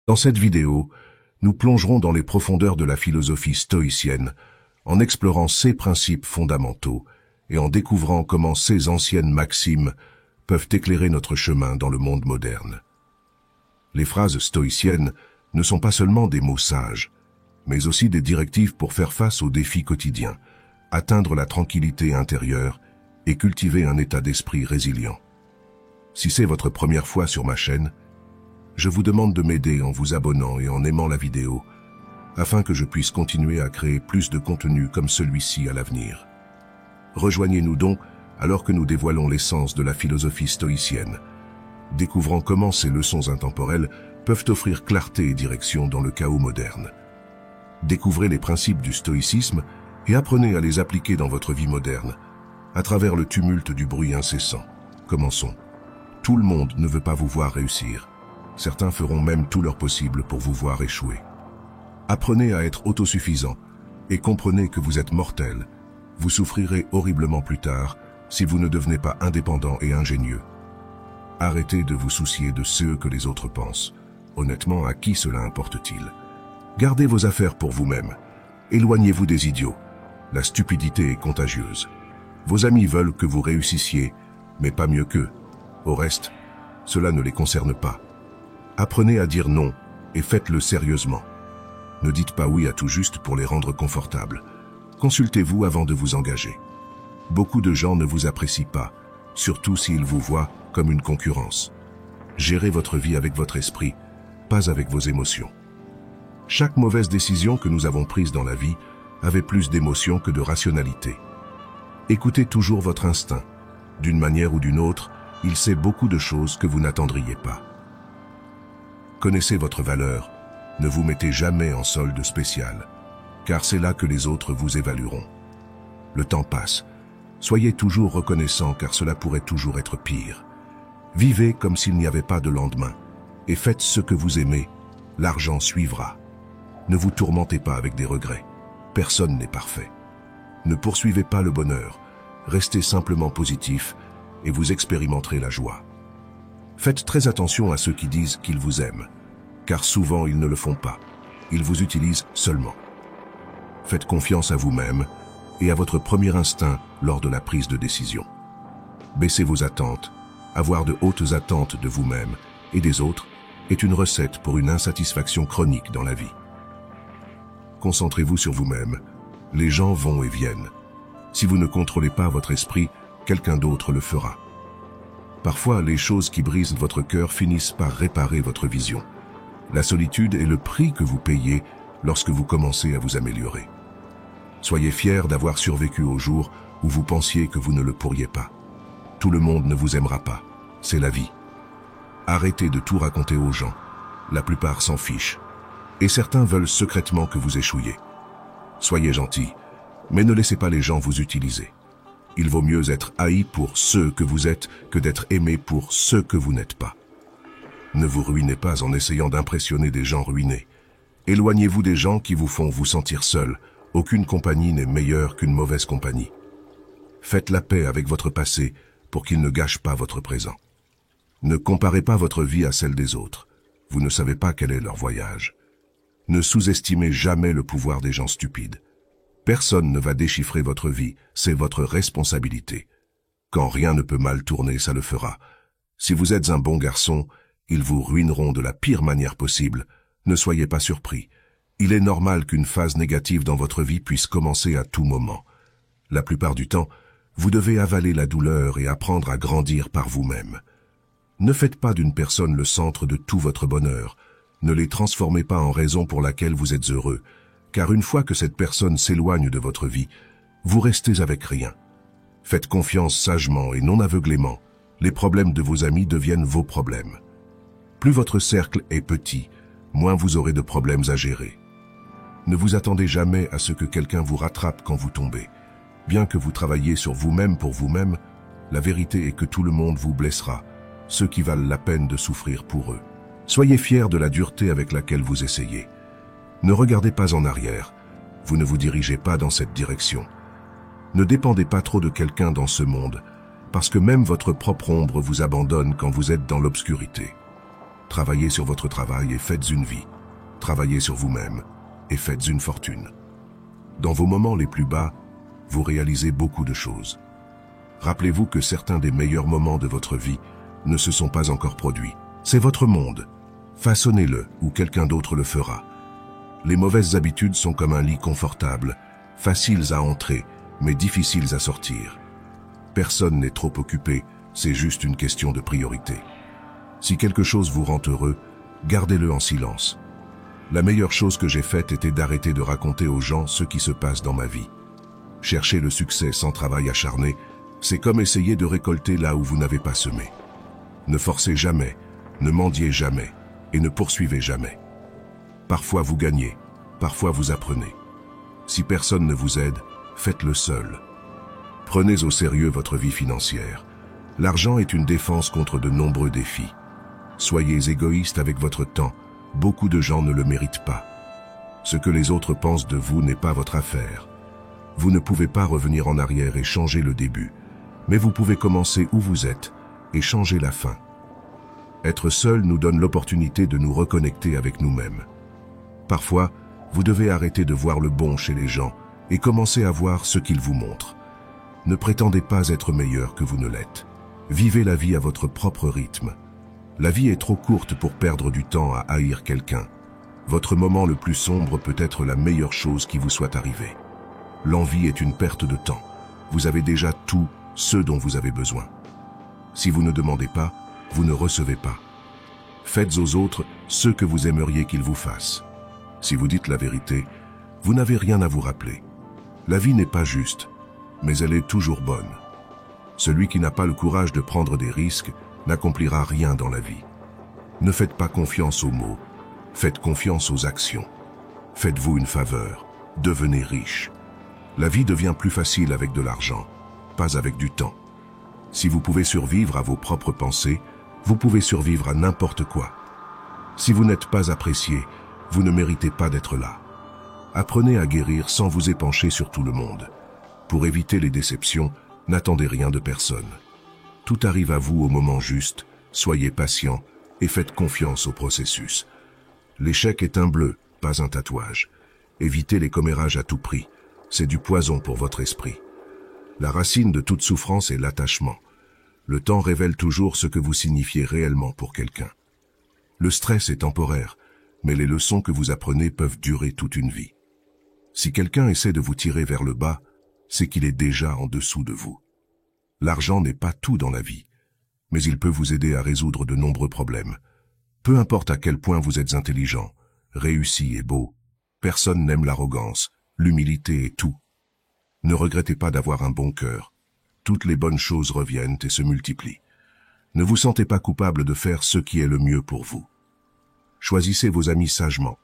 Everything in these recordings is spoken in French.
Dans cette vidéo, nous plongerons dans les profondeurs de la philosophie stoïcienne en explorant ses principes fondamentaux et en découvrant comment ces anciennes maximes peuvent éclairer notre chemin dans le monde moderne. Les phrases stoïciennes ne sont pas seulement des mots sages, mais aussi des directives pour faire face aux défis quotidiens, atteindre la tranquillité intérieure et cultiver un état d'esprit résilient. Si c'est votre première fois sur ma chaîne, je vous demande de m'aider en vous abonnant et en aimant la vidéo, afin que je puisse continuer à créer plus de contenu comme celui-ci à l'avenir. Rejoignez-nous donc alors que nous dévoilons l'essence de la philosophie stoïcienne, découvrant comment ces leçons intemporelles peuvent offrir clarté et direction dans le chaos moderne. Découvrez les principes du stoïcisme et apprenez à les appliquer dans votre vie moderne, à travers le tumulte du bruit incessant. Commençons. Tout le monde ne veut pas vous voir réussir. Certains feront même tout leur possible pour vous voir échouer. Apprenez à être autosuffisant et comprenez que vous êtes mortel. Vous souffrirez horriblement plus tard si vous ne devenez pas indépendant et ingénieux. Arrêtez de vous soucier de ce que les autres pensent. Honnêtement, à qui cela importe-t-il? Gardez vos affaires pour vous-même. Éloignez-vous des idiots. La stupidité est contagieuse. Vos amis veulent que vous réussissiez, mais pas mieux qu'eux. Au reste, cela ne les concerne pas. Apprenez à dire non et faites-le sérieusement. Ne dites pas oui à tout juste pour les rendre confortables. Consultez-vous avant de vous engager. Beaucoup de gens ne vous apprécient pas, surtout s'ils vous voient comme une concurrence. Gérez votre vie avec votre esprit, pas avec vos émotions. Chaque mauvaise décision que nous avons prise dans la vie avait plus d'émotion que de rationalité. Écoutez toujours votre instinct. D'une manière ou d'une autre, il sait beaucoup de choses que vous n'attendriez pas. Connaissez votre valeur. Ne vous mettez jamais en solde spécial, car c'est là que les autres vous évalueront. Le temps passe. Soyez toujours reconnaissant car cela pourrait toujours être pire. Vivez comme s'il n'y avait pas de lendemain et faites ce que vous aimez. L'argent suivra. Ne vous tourmentez pas avec des regrets. Personne n'est parfait. Ne poursuivez pas le bonheur. Restez simplement positif et vous expérimenterez la joie. Faites très attention à ceux qui disent qu'ils vous aiment, car souvent ils ne le font pas. Ils vous utilisent seulement. Faites confiance à vous-même et à votre premier instinct lors de la prise de décision. Baissez vos attentes. Avoir de hautes attentes de vous-même et des autres est une recette pour une insatisfaction chronique dans la vie. Concentrez-vous sur vous-même. Les gens vont et viennent. Si vous ne contrôlez pas votre esprit, quelqu'un d'autre le fera. Parfois, les choses qui brisent votre cœur finissent par réparer votre vision. La solitude est le prix que vous payez lorsque vous commencez à vous améliorer. Soyez fiers d'avoir survécu au jour où vous pensiez que vous ne le pourriez pas. Tout le monde ne vous aimera pas. C'est la vie. Arrêtez de tout raconter aux gens. La plupart s'en fichent. Et certains veulent secrètement que vous échouiez. Soyez gentils, mais ne laissez pas les gens vous utiliser. Il vaut mieux être haï pour ce que vous êtes que d'être aimé pour ce que vous n'êtes pas. Ne vous ruinez pas en essayant d'impressionner des gens ruinés. Éloignez-vous des gens qui vous font vous sentir seul. Aucune compagnie n'est meilleure qu'une mauvaise compagnie. Faites la paix avec votre passé pour qu'il ne gâche pas votre présent. Ne comparez pas votre vie à celle des autres. Vous ne savez pas quel est leur voyage. Ne sous-estimez jamais le pouvoir des gens stupides. Personne ne va déchiffrer votre vie, c'est votre responsabilité. Quand rien ne peut mal tourner, ça le fera. Si vous êtes un bon garçon, ils vous ruineront de la pire manière possible. Ne soyez pas surpris. Il est normal qu'une phase négative dans votre vie puisse commencer à tout moment. La plupart du temps, vous devez avaler la douleur et apprendre à grandir par vous-même. Ne faites pas d'une personne le centre de tout votre bonheur. Ne les transformez pas en raison pour laquelle vous êtes heureux, car une fois que cette personne s'éloigne de votre vie, vous restez avec rien. Faites confiance sagement et non aveuglément. Les problèmes de vos amis deviennent vos problèmes. Plus votre cercle est petit, moins vous aurez de problèmes à gérer. Ne vous attendez jamais à ce que quelqu'un vous rattrape quand vous tombez. Bien que vous travailliez sur vous-même pour vous-même, la vérité est que tout le monde vous blessera, ceux qui valent la peine de souffrir pour eux. Soyez fiers de la dureté avec laquelle vous essayez. Ne regardez pas en arrière, vous ne vous dirigez pas dans cette direction. Ne dépendez pas trop de quelqu'un dans ce monde, parce que même votre propre ombre vous abandonne quand vous êtes dans l'obscurité. Travaillez sur votre travail et faites une vie. Travaillez sur vous-même et faites une fortune. Dans vos moments les plus bas, vous réalisez beaucoup de choses. Rappelez-vous que certains des meilleurs moments de votre vie ne se sont pas encore produits. C'est votre monde. Façonnez-le ou quelqu'un d'autre le fera. Les mauvaises habitudes sont comme un lit confortable, faciles à entrer, mais difficiles à sortir. Personne n'est trop occupé, c'est juste une question de priorité. Si quelque chose vous rend heureux, gardez-le en silence. La meilleure chose que j'ai faite était d'arrêter de raconter aux gens ce qui se passe dans ma vie. Chercher le succès sans travail acharné, c'est comme essayer de récolter là où vous n'avez pas semé. Ne forcez jamais, ne mendiez jamais et ne poursuivez jamais. Parfois vous gagnez, parfois vous apprenez. Si personne ne vous aide, faites-le seul. Prenez au sérieux votre vie financière. L'argent est une défense contre de nombreux défis. Soyez égoïste avec votre temps, beaucoup de gens ne le méritent pas. Ce que les autres pensent de vous n'est pas votre affaire. Vous ne pouvez pas revenir en arrière et changer le début, mais vous pouvez commencer où vous êtes et changer la fin. Être seul nous donne l'opportunité de nous reconnecter avec nous-mêmes. Parfois, vous devez arrêter de voir le bon chez les gens et commencer à voir ce qu'ils vous montrent. Ne prétendez pas être meilleur que vous ne l'êtes. Vivez la vie à votre propre rythme. La vie est trop courte pour perdre du temps à haïr quelqu'un. Votre moment le plus sombre peut être la meilleure chose qui vous soit arrivée. L'envie est une perte de temps. Vous avez déjà tout ce dont vous avez besoin. Si vous ne demandez pas, vous ne recevez pas. Faites aux autres ce que vous aimeriez qu'ils vous fassent. Si vous dites la vérité, vous n'avez rien à vous rappeler. La vie n'est pas juste, mais elle est toujours bonne. Celui qui n'a pas le courage de prendre des risques n'accomplira rien dans la vie. Ne faites pas confiance aux mots, faites confiance aux actions. Faites-vous une faveur, devenez riche. La vie devient plus facile avec de l'argent, pas avec du temps. Si vous pouvez survivre à vos propres pensées, vous pouvez survivre à n'importe quoi. Si vous n'êtes pas apprécié, vous ne méritez pas d'être là. Apprenez à guérir sans vous épancher sur tout le monde. Pour éviter les déceptions, n'attendez rien de personne. Tout arrive à vous au moment juste, soyez patient et faites confiance au processus. L'échec est un bleu, pas un tatouage. Évitez les commérages à tout prix, c'est du poison pour votre esprit. La racine de toute souffrance est l'attachement. Le temps révèle toujours ce que vous signifiez réellement pour quelqu'un. Le stress est temporaire, mais les leçons que vous apprenez peuvent durer toute une vie. Si quelqu'un essaie de vous tirer vers le bas, c'est qu'il est déjà en dessous de vous. L'argent n'est pas tout dans la vie, mais il peut vous aider à résoudre de nombreux problèmes. Peu importe à quel point vous êtes intelligent, réussi et beau, personne n'aime l'arrogance, l'humilité et tout. Ne regrettez pas d'avoir un bon cœur. Toutes les bonnes choses reviennent et se multiplient. Ne vous sentez pas coupable de faire ce qui est le mieux pour vous. Choisissez vos amis sagement.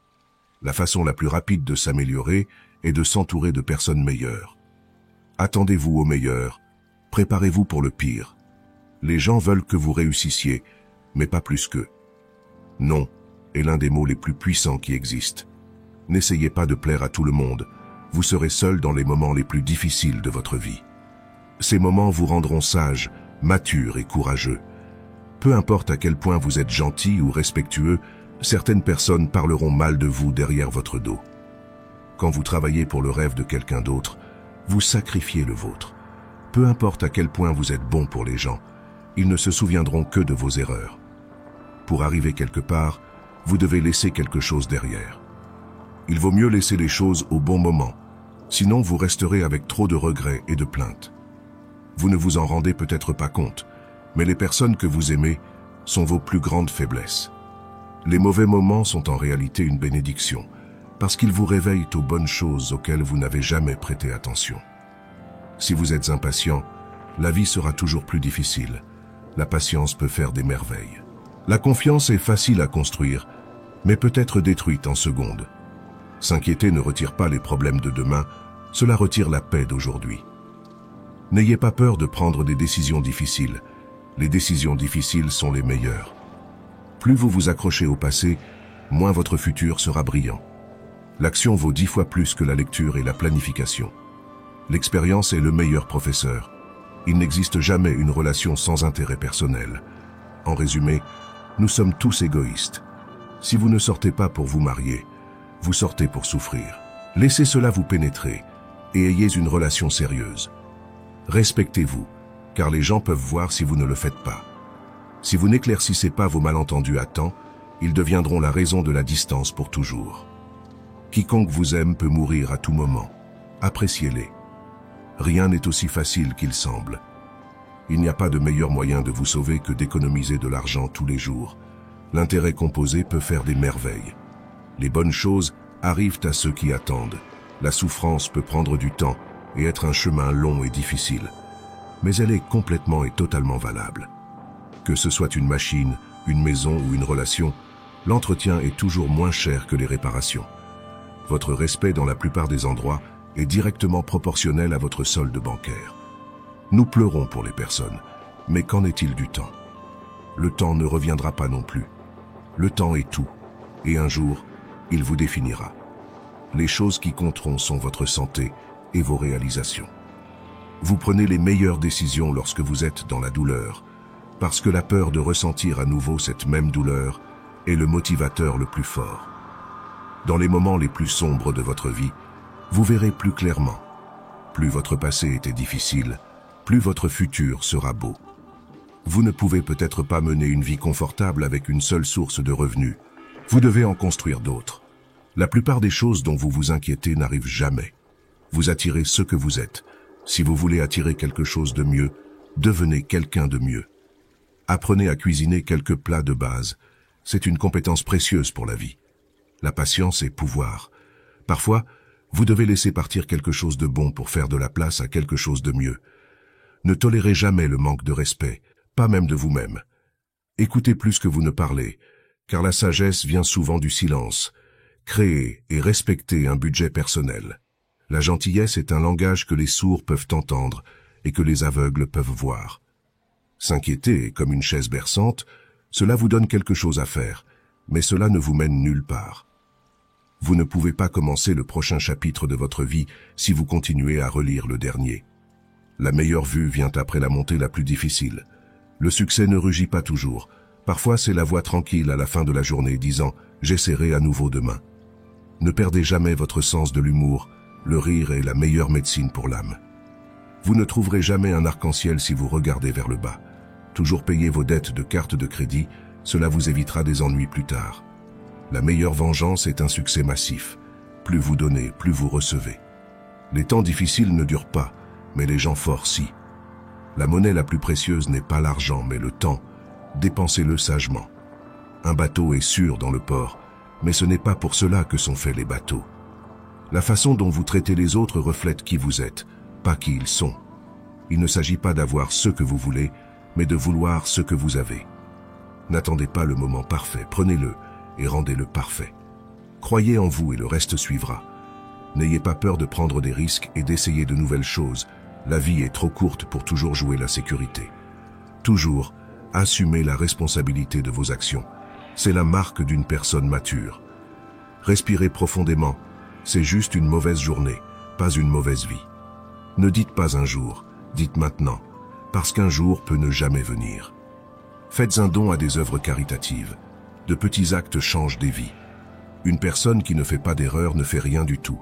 La façon la plus rapide de s'améliorer est de s'entourer de personnes meilleures. Attendez-vous au meilleur, préparez-vous pour le pire. Les gens veulent que vous réussissiez, mais pas plus qu'eux. Non est l'un des mots les plus puissants qui existent. N'essayez pas de plaire à tout le monde, vous serez seul dans les moments les plus difficiles de votre vie. Ces moments vous rendront sage, mature et courageux. Peu importe à quel point vous êtes gentil ou respectueux, certaines personnes parleront mal de vous derrière votre dos. Quand vous travaillez pour le rêve de quelqu'un d'autre, vous sacrifiez le vôtre. Peu importe à quel point vous êtes bon pour les gens, ils ne se souviendront que de vos erreurs. Pour arriver quelque part, vous devez laisser quelque chose derrière. Il vaut mieux laisser les choses au bon moment, sinon vous resterez avec trop de regrets et de plaintes. Vous ne vous en rendez peut-être pas compte, mais les personnes que vous aimez sont vos plus grandes faiblesses. Les mauvais moments sont en réalité une bénédiction, parce qu'ils vous réveillent aux bonnes choses auxquelles vous n'avez jamais prêté attention. Si vous êtes impatient, la vie sera toujours plus difficile. La patience peut faire des merveilles. La confiance est facile à construire, mais peut être détruite en secondes. S'inquiéter ne retire pas les problèmes de demain, cela retire la paix d'aujourd'hui. N'ayez pas peur de prendre des décisions difficiles. Les décisions difficiles sont les meilleures. Plus vous vous accrochez au passé, moins votre futur sera brillant. L'action vaut 10 fois plus que la lecture et la planification. L'expérience est le meilleur professeur. Il n'existe jamais une relation sans intérêt personnel. En résumé, Nous sommes tous égoïstes. Si vous ne sortez pas pour vous marier, vous sortez pour souffrir. Laissez cela vous pénétrer et ayez une relation sérieuse. Respectez-vous, car les gens peuvent voir si vous ne le faites pas. Si vous n'éclaircissez pas vos malentendus à temps, ils deviendront la raison de la distance pour toujours. Quiconque vous aime peut mourir à tout moment. Appréciez-les. Rien n'est aussi facile qu'il semble. Il n'y a pas de meilleur moyen de vous sauver que d'économiser de l'argent tous les jours. L'intérêt composé peut faire des merveilles. Les bonnes choses arrivent à ceux qui attendent. La souffrance peut prendre du temps et être un chemin long et difficile. Mais elle est complètement et totalement valable. Que ce soit une machine, une maison ou une relation, l'entretien est toujours moins cher que les réparations. Votre respect dans la plupart des endroits est directement proportionnel à votre solde bancaire. Nous pleurons pour les personnes, mais qu'en est-il du temps? Le temps ne reviendra pas non plus. Le temps est tout, et un jour, il vous définira. Les choses qui compteront sont votre santé et vos réalisations. Vous prenez les meilleures décisions lorsque vous êtes dans la douleur, parce que la peur de ressentir à nouveau cette même douleur est le motivateur le plus fort. Dans les moments les plus sombres de votre vie, vous verrez plus clairement. Plus votre passé était difficile, plus votre futur sera beau. Vous ne pouvez peut-être pas mener une vie confortable avec une seule source de revenus. Vous devez en construire d'autres. La plupart des choses dont vous vous inquiétez n'arrivent jamais. Vous attirez ce que vous êtes. Si vous voulez attirer quelque chose de mieux, devenez quelqu'un de mieux. Apprenez à cuisiner quelques plats de base. C'est une compétence précieuse pour la vie. La patience est pouvoir. Parfois, vous devez laisser partir quelque chose de bon pour faire de la place à quelque chose de mieux. Ne tolérez jamais le manque de respect, pas même de vous-même. Écoutez plus que vous ne parlez, car la sagesse vient souvent du silence. Créez et respectez un budget personnel. La gentillesse est un langage que les sourds peuvent entendre et que les aveugles peuvent voir. S'inquiéter comme une chaise berçante, cela vous donne quelque chose à faire, mais cela ne vous mène nulle part. Vous ne pouvez pas commencer le prochain chapitre de votre vie si vous continuez à relire le dernier. La meilleure vue vient après la montée la plus difficile. Le succès ne rugit pas toujours. Parfois, c'est la voix tranquille à la fin de la journée disant « J'essaierai à nouveau demain ». Ne perdez jamais votre sens de l'humour. Le rire est la meilleure médecine pour l'âme. Vous ne trouverez jamais un arc-en-ciel si vous regardez vers le bas. Toujours payer vos dettes de carte de crédit, cela vous évitera des ennuis plus tard. La meilleure vengeance est un succès massif. Plus vous donnez, plus vous recevez. Les temps difficiles ne durent pas, mais les gens forts si. La monnaie la plus précieuse n'est pas l'argent, mais le temps. Dépensez-le sagement. Un bateau est sûr dans le port, mais ce n'est pas pour cela que sont faits les bateaux. La façon dont vous traitez les autres reflète qui vous êtes, pas qui ils sont. Il ne s'agit pas d'avoir ce que vous voulez, mais de vouloir ce que vous avez. N'attendez pas le moment parfait, prenez-le et rendez-le parfait. Croyez en vous et le reste suivra. N'ayez pas peur de prendre des risques et d'essayer de nouvelles choses. La vie est trop courte pour toujours jouer la sécurité. Toujours, assumez la responsabilité de vos actions. C'est la marque d'une personne mature. Respirez profondément. C'est juste une mauvaise journée, pas une mauvaise vie. Ne dites pas un jour, dites maintenant, parce qu'un jour peut ne jamais venir. Faites un don à des œuvres caritatives. De petits actes changent des vies. Une personne qui ne fait pas d'erreur ne fait rien du tout.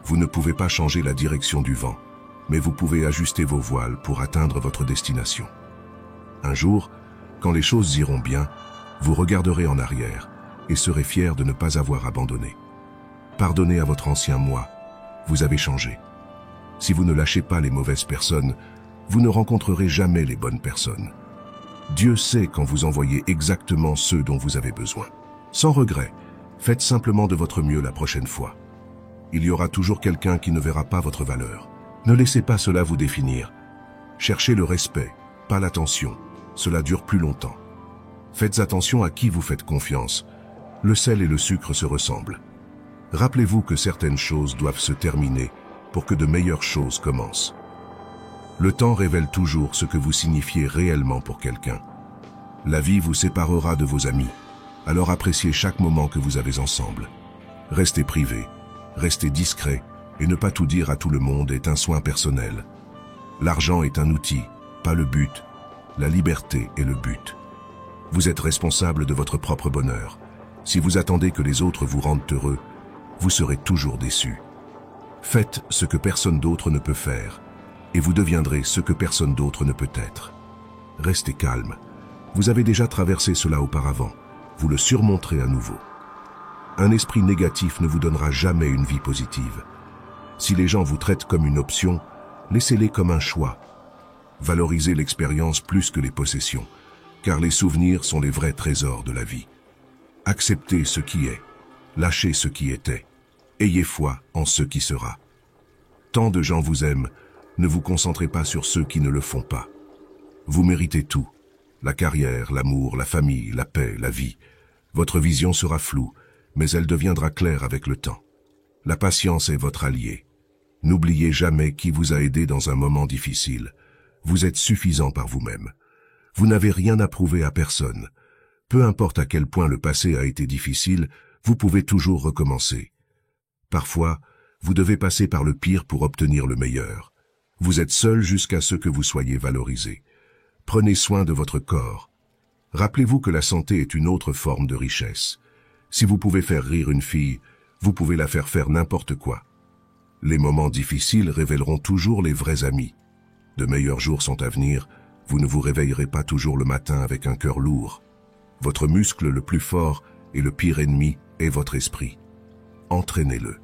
Vous ne pouvez pas changer la direction du vent, mais vous pouvez ajuster vos voiles pour atteindre votre destination. Un jour, quand les choses iront bien, vous regarderez en arrière et serez fier de ne pas avoir abandonné. Pardonnez à votre ancien moi, vous avez changé. Si vous ne lâchez pas les mauvaises personnes, vous ne rencontrerez jamais les bonnes personnes. Dieu sait quand vous envoyez exactement ceux dont vous avez besoin. Sans regret, faites simplement de votre mieux la prochaine fois. Il y aura toujours quelqu'un qui ne verra pas votre valeur. Ne laissez pas cela vous définir. Cherchez le respect, pas l'attention. Cela dure plus longtemps. Faites attention à qui vous faites confiance. Le sel et le sucre se ressemblent. Rappelez-vous que certaines choses doivent se terminer pour que de meilleures choses commencent. Le temps révèle toujours ce que vous signifiez réellement pour quelqu'un. La vie vous séparera de vos amis, alors appréciez chaque moment que vous avez ensemble. Restez privé, restez discret et ne pas tout dire à tout le monde est un soin personnel. L'argent est un outil, pas le but. La liberté est le but. Vous êtes responsable de votre propre bonheur. Si vous attendez que les autres vous rendent heureux, vous serez toujours déçu. Faites ce que personne d'autre ne peut faire, et vous deviendrez ce que personne d'autre ne peut être. Restez calme. Vous avez déjà traversé cela auparavant. Vous le surmonterez à nouveau. Un esprit négatif ne vous donnera jamais une vie positive. Si les gens vous traitent comme une option, laissez-les comme un choix. Valorisez l'expérience plus que les possessions, car les souvenirs sont les vrais trésors de la vie. Acceptez ce qui est, lâchez ce qui était, ayez foi en ce qui sera. Tant de gens vous aiment, ne vous concentrez pas sur ceux qui ne le font pas. Vous méritez tout, la carrière, l'amour, la famille, la paix, la vie. Votre vision sera floue, mais elle deviendra claire avec le temps. La patience est votre allié. N'oubliez jamais qui vous a aidé dans un moment difficile. Vous êtes suffisant par vous-même. Vous n'avez rien à prouver à personne. Peu importe à quel point le passé a été difficile, vous pouvez toujours recommencer. Parfois, vous devez passer par le pire pour obtenir le meilleur. Vous êtes seul jusqu'à ce que vous soyez valorisé. Prenez soin de votre corps. Rappelez-vous que la santé est une autre forme de richesse. Si vous pouvez faire rire une fille, vous pouvez la faire n'importe quoi. Les moments difficiles révéleront toujours les vrais amis. De meilleurs jours sont à venir, vous ne vous réveillerez pas toujours le matin avec un cœur lourd. Votre muscle le plus fort et le pire ennemi est votre esprit. Entraînez-le.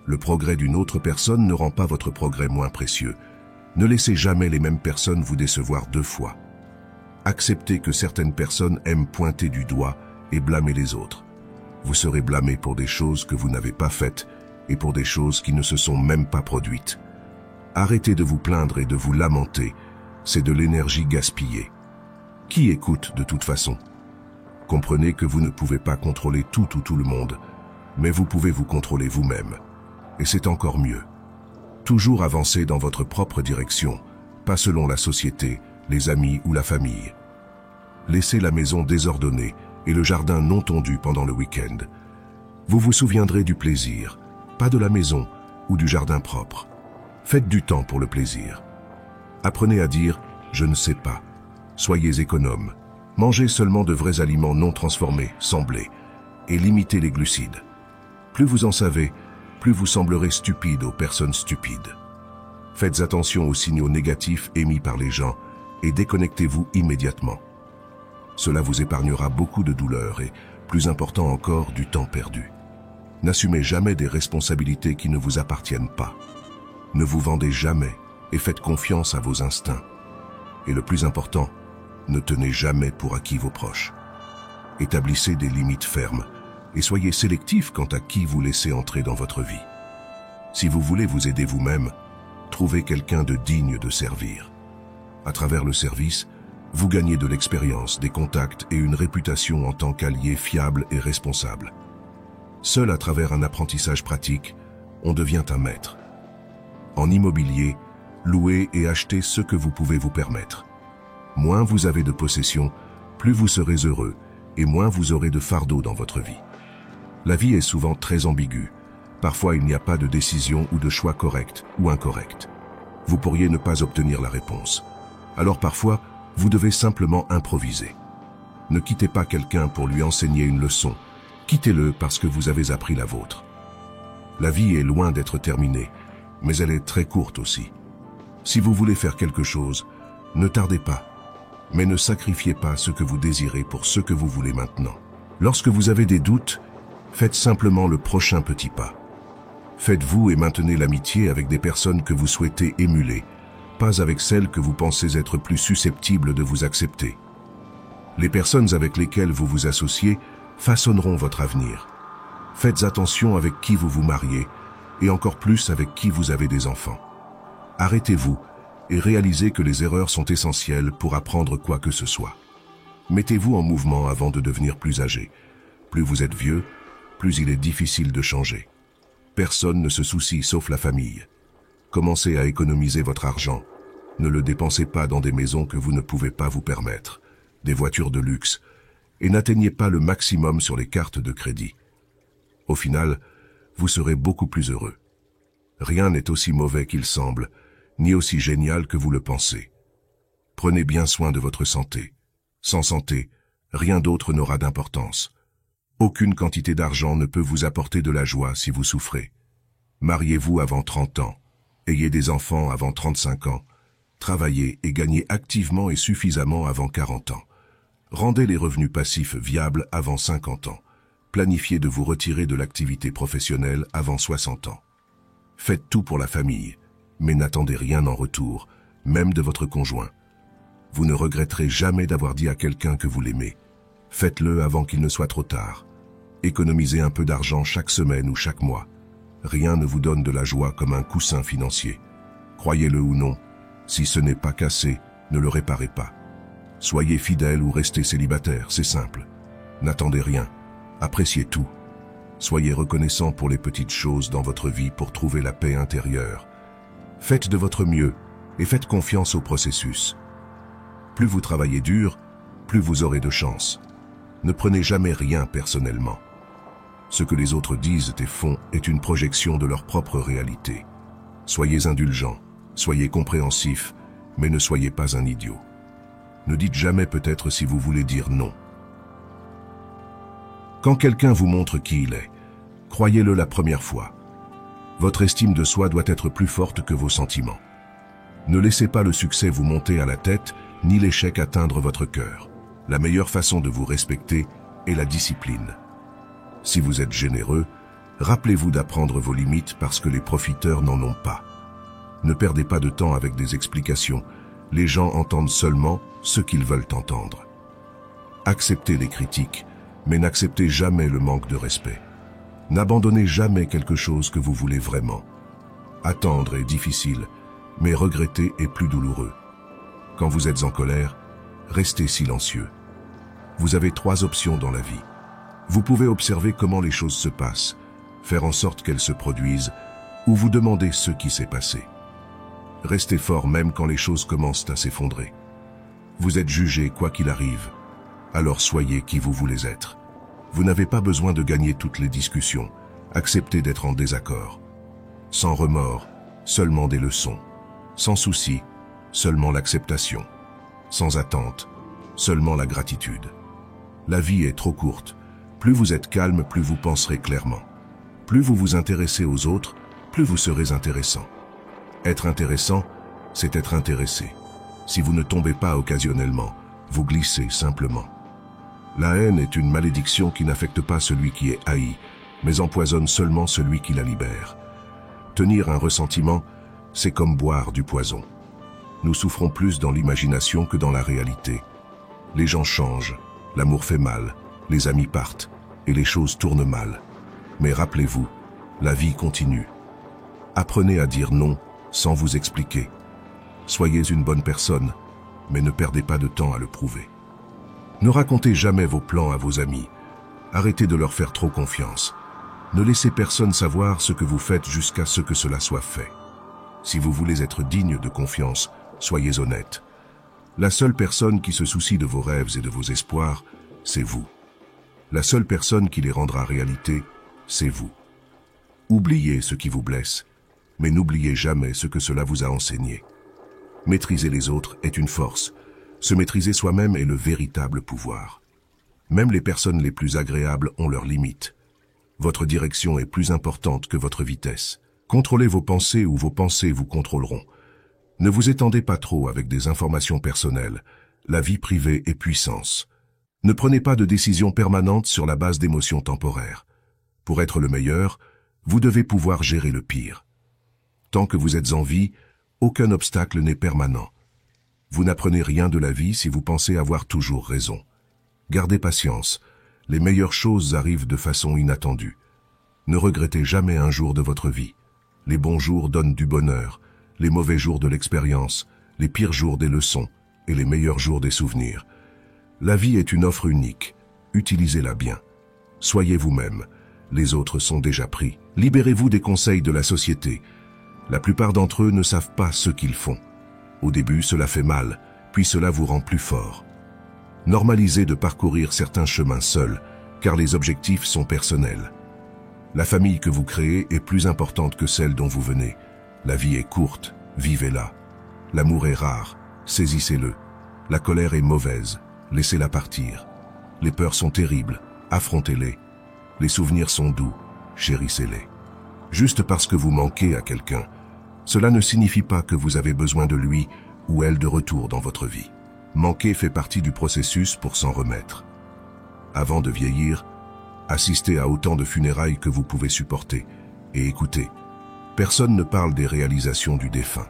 Le progrès d'une autre personne ne rend pas votre progrès moins précieux. Ne laissez jamais les mêmes personnes vous décevoir 2 fois. Acceptez que certaines personnes aiment pointer du doigt et blâmer les autres. Vous serez blâmé pour des choses que vous n'avez pas faites et pour des choses qui ne se sont même pas produites. Arrêtez de vous plaindre et de vous lamenter, c'est de l'énergie gaspillée. Qui écoute de toute façon? Comprenez que vous ne pouvez pas contrôler tout le monde, mais vous pouvez vous contrôler vous-même. Et c'est encore mieux. Toujours avancer dans votre propre direction, pas selon la société, les amis ou la famille. Laissez la maison désordonnée et le jardin non tondu pendant le week-end. Vous vous souviendrez du plaisir, pas de la maison ou du jardin propre. Faites du temps pour le plaisir. Apprenez à dire « je ne sais pas ». Soyez économe. Mangez seulement de vrais aliments non transformés, sans blé, et limitez les glucides. Plus vous en savez, plus vous semblerez stupide aux personnes stupides. Faites attention aux signaux négatifs émis par les gens et déconnectez-vous immédiatement. Cela vous épargnera beaucoup de douleur et, plus important encore, du temps perdu. N'assumez jamais des responsabilités qui ne vous appartiennent pas. Ne vous vendez jamais et faites confiance à vos instincts. Et le plus important, ne tenez jamais pour acquis vos proches. Établissez des limites fermes et soyez sélectif quant à qui vous laissez entrer dans votre vie. Si vous voulez vous aider vous-même, trouvez quelqu'un de digne de servir. À travers le service, vous gagnez de l'expérience, des contacts et une réputation en tant qu'allié fiable et responsable. Seul à travers un apprentissage pratique, on devient un maître. En immobilier, louez et achetez ce que vous pouvez vous permettre. Moins vous avez de possessions, plus vous serez heureux et moins vous aurez de fardeau dans votre vie. La vie est souvent très ambiguë. Parfois, il n'y a pas de décision ou de choix correct ou incorrect. Vous pourriez ne pas obtenir la réponse. Alors parfois, vous devez simplement improviser. Ne quittez pas quelqu'un pour lui enseigner une leçon. Quittez-le parce que vous avez appris la vôtre. La vie est loin d'être terminée, mais elle est très courte aussi. Si vous voulez faire quelque chose, ne tardez pas. Mais ne sacrifiez pas ce que vous désirez pour ce que vous voulez maintenant. Lorsque vous avez des doutes, faites simplement le prochain petit pas. Faites-vous et maintenez l'amitié avec des personnes que vous souhaitez émuler, pas avec celles que vous pensez être plus susceptibles de vous accepter. Les personnes avec lesquelles vous vous associez façonneront votre avenir. Faites attention avec qui vous vous mariez, et encore plus avec qui vous avez des enfants. Arrêtez-vous et réalisez que les erreurs sont essentielles pour apprendre quoi que ce soit. Mettez-vous en mouvement avant de devenir plus âgé. Plus vous êtes vieux, plus il est difficile de changer. Personne ne se soucie sauf la famille. Commencez à économiser votre argent. Ne le dépensez pas dans des maisons que vous ne pouvez pas vous permettre, des voitures de luxe, et n'atteignez pas le maximum sur les cartes de crédit. Au final, vous serez beaucoup plus heureux. Rien n'est aussi mauvais qu'il semble, ni aussi génial que vous le pensez. Prenez bien soin de votre santé. Sans santé, Rien d'autre n'aura d'importance. Aucune quantité d'argent ne peut vous apporter de la joie si vous souffrez. Mariez-vous avant 30 ans. Ayez des enfants avant 35 ans. Travaillez et gagnez activement et suffisamment avant 40 ans. Rendez les revenus passifs viables avant 50 ans. Planifiez de vous retirer de l'activité professionnelle avant 60 ans. Faites tout pour la famille, mais n'attendez rien en retour, même de votre conjoint. Vous ne regretterez jamais d'avoir dit à quelqu'un que vous l'aimez. Faites-le avant qu'il ne soit trop tard. Économisez un peu d'argent chaque semaine ou chaque mois. Rien ne vous donne de la joie comme un coussin financier. Croyez-le ou non, si ce n'est pas cassé, ne le réparez pas. Soyez fidèle ou restez célibataire, c'est simple. N'attendez rien, appréciez tout. Soyez reconnaissant pour les petites choses dans votre vie pour trouver la paix intérieure. Faites de votre mieux et faites confiance au processus. Plus vous travaillez dur, plus vous aurez de chance. Ne prenez jamais rien personnellement. Ce que les autres disent et font est une projection de leur propre réalité. Soyez indulgents, soyez compréhensifs, mais ne soyez pas un idiot. Ne dites jamais peut-être si vous voulez dire non. Quand quelqu'un vous montre qui il est, croyez-le la première fois. Votre estime de soi doit être plus forte que vos sentiments. Ne laissez pas le succès vous monter à la tête, ni l'échec atteindre votre cœur. La meilleure façon de vous respecter est la discipline. Si vous êtes généreux, rappelez-vous d'apprendre vos limites parce que les profiteurs n'en ont pas. Ne perdez pas de temps avec des explications. Les gens entendent seulement ce qu'ils veulent entendre. Acceptez les critiques, mais n'acceptez jamais le manque de respect. N'abandonnez jamais quelque chose que vous voulez vraiment. Attendre est difficile, mais regretter est plus douloureux. Quand vous êtes en colère, restez silencieux. Vous avez 3 options dans la vie. Vous pouvez observer comment les choses se passent, faire en sorte qu'elles se produisent, ou vous demander ce qui s'est passé. Restez fort même quand les choses commencent à s'effondrer. Vous êtes jugé quoi qu'il arrive, alors soyez qui vous voulez être. Vous n'avez pas besoin de gagner toutes les discussions, acceptez d'être en désaccord. Sans remords, seulement des leçons. Sans souci, seulement l'acceptation. Sans attente, seulement la gratitude. La vie est trop courte. Plus vous êtes calme, plus vous penserez clairement. Plus vous vous intéressez aux autres, plus vous serez intéressant. Être intéressant, c'est être intéressé. Si vous ne tombez pas occasionnellement, vous glissez simplement. La haine est une malédiction qui n'affecte pas celui qui est haï, mais empoisonne seulement celui qui la libère. Tenir un ressentiment, c'est comme boire du poison. Nous souffrons plus dans l'imagination que dans la réalité. Les gens changent, l'amour fait mal, les amis partent, et les choses tournent mal. Mais rappelez-vous, la vie continue. Apprenez à dire non sans vous expliquer. Soyez une bonne personne, mais ne perdez pas de temps à le prouver. Ne racontez jamais vos plans à vos amis. Arrêtez de leur faire trop confiance. Ne laissez personne savoir ce que vous faites jusqu'à ce que cela soit fait. Si vous voulez être digne de confiance, soyez honnête. La seule personne qui se soucie de vos rêves et de vos espoirs, c'est vous. La seule personne qui les rendra réalité, c'est vous. Oubliez ce qui vous blesse, mais n'oubliez jamais ce que cela vous a enseigné. Maîtriser les autres est une force. Se maîtriser soi-même est le véritable pouvoir. Même les personnes les plus agréables ont leurs limites. Votre direction est plus importante que votre vitesse. Contrôlez vos pensées ou vos pensées vous contrôleront. Ne vous étendez pas trop avec des informations personnelles. La vie privée est puissance. Ne prenez pas de décisions permanentes sur la base d'émotions temporaires. Pour être le meilleur, vous devez pouvoir gérer le pire. Tant que vous êtes en vie, aucun obstacle n'est permanent. Vous n'apprenez rien de la vie si vous pensez avoir toujours raison. Gardez patience. Les meilleures choses arrivent de façon inattendue. Ne regrettez jamais un jour de votre vie. Les bons jours donnent du bonheur, les mauvais jours de l'expérience, les pires jours des leçons et les meilleurs jours des souvenirs. La vie est une offre unique. Utilisez-la bien. Soyez vous-même. Les autres sont déjà pris. Libérez-vous des conseils de la société. La plupart d'entre eux ne savent pas ce qu'ils font. Au début, cela fait mal, puis cela vous rend plus fort. Normalisez de parcourir certains chemins seuls, car les objectifs sont personnels. La famille que vous créez est plus importante que celle dont vous venez. La vie est courte, vivez-la. L'amour est rare, saisissez-le. La colère est mauvaise, laissez-la partir. Les peurs sont terribles, affrontez-les. Les souvenirs sont doux, chérissez-les. Juste parce que vous manquez à quelqu'un, cela ne signifie pas que vous avez besoin de lui ou elle de retour dans votre vie. Manquer fait partie du processus pour s'en remettre. Avant de vieillir, assistez à autant de funérailles que vous pouvez supporter et écoutez. Personne ne parle des réalisations du défunt.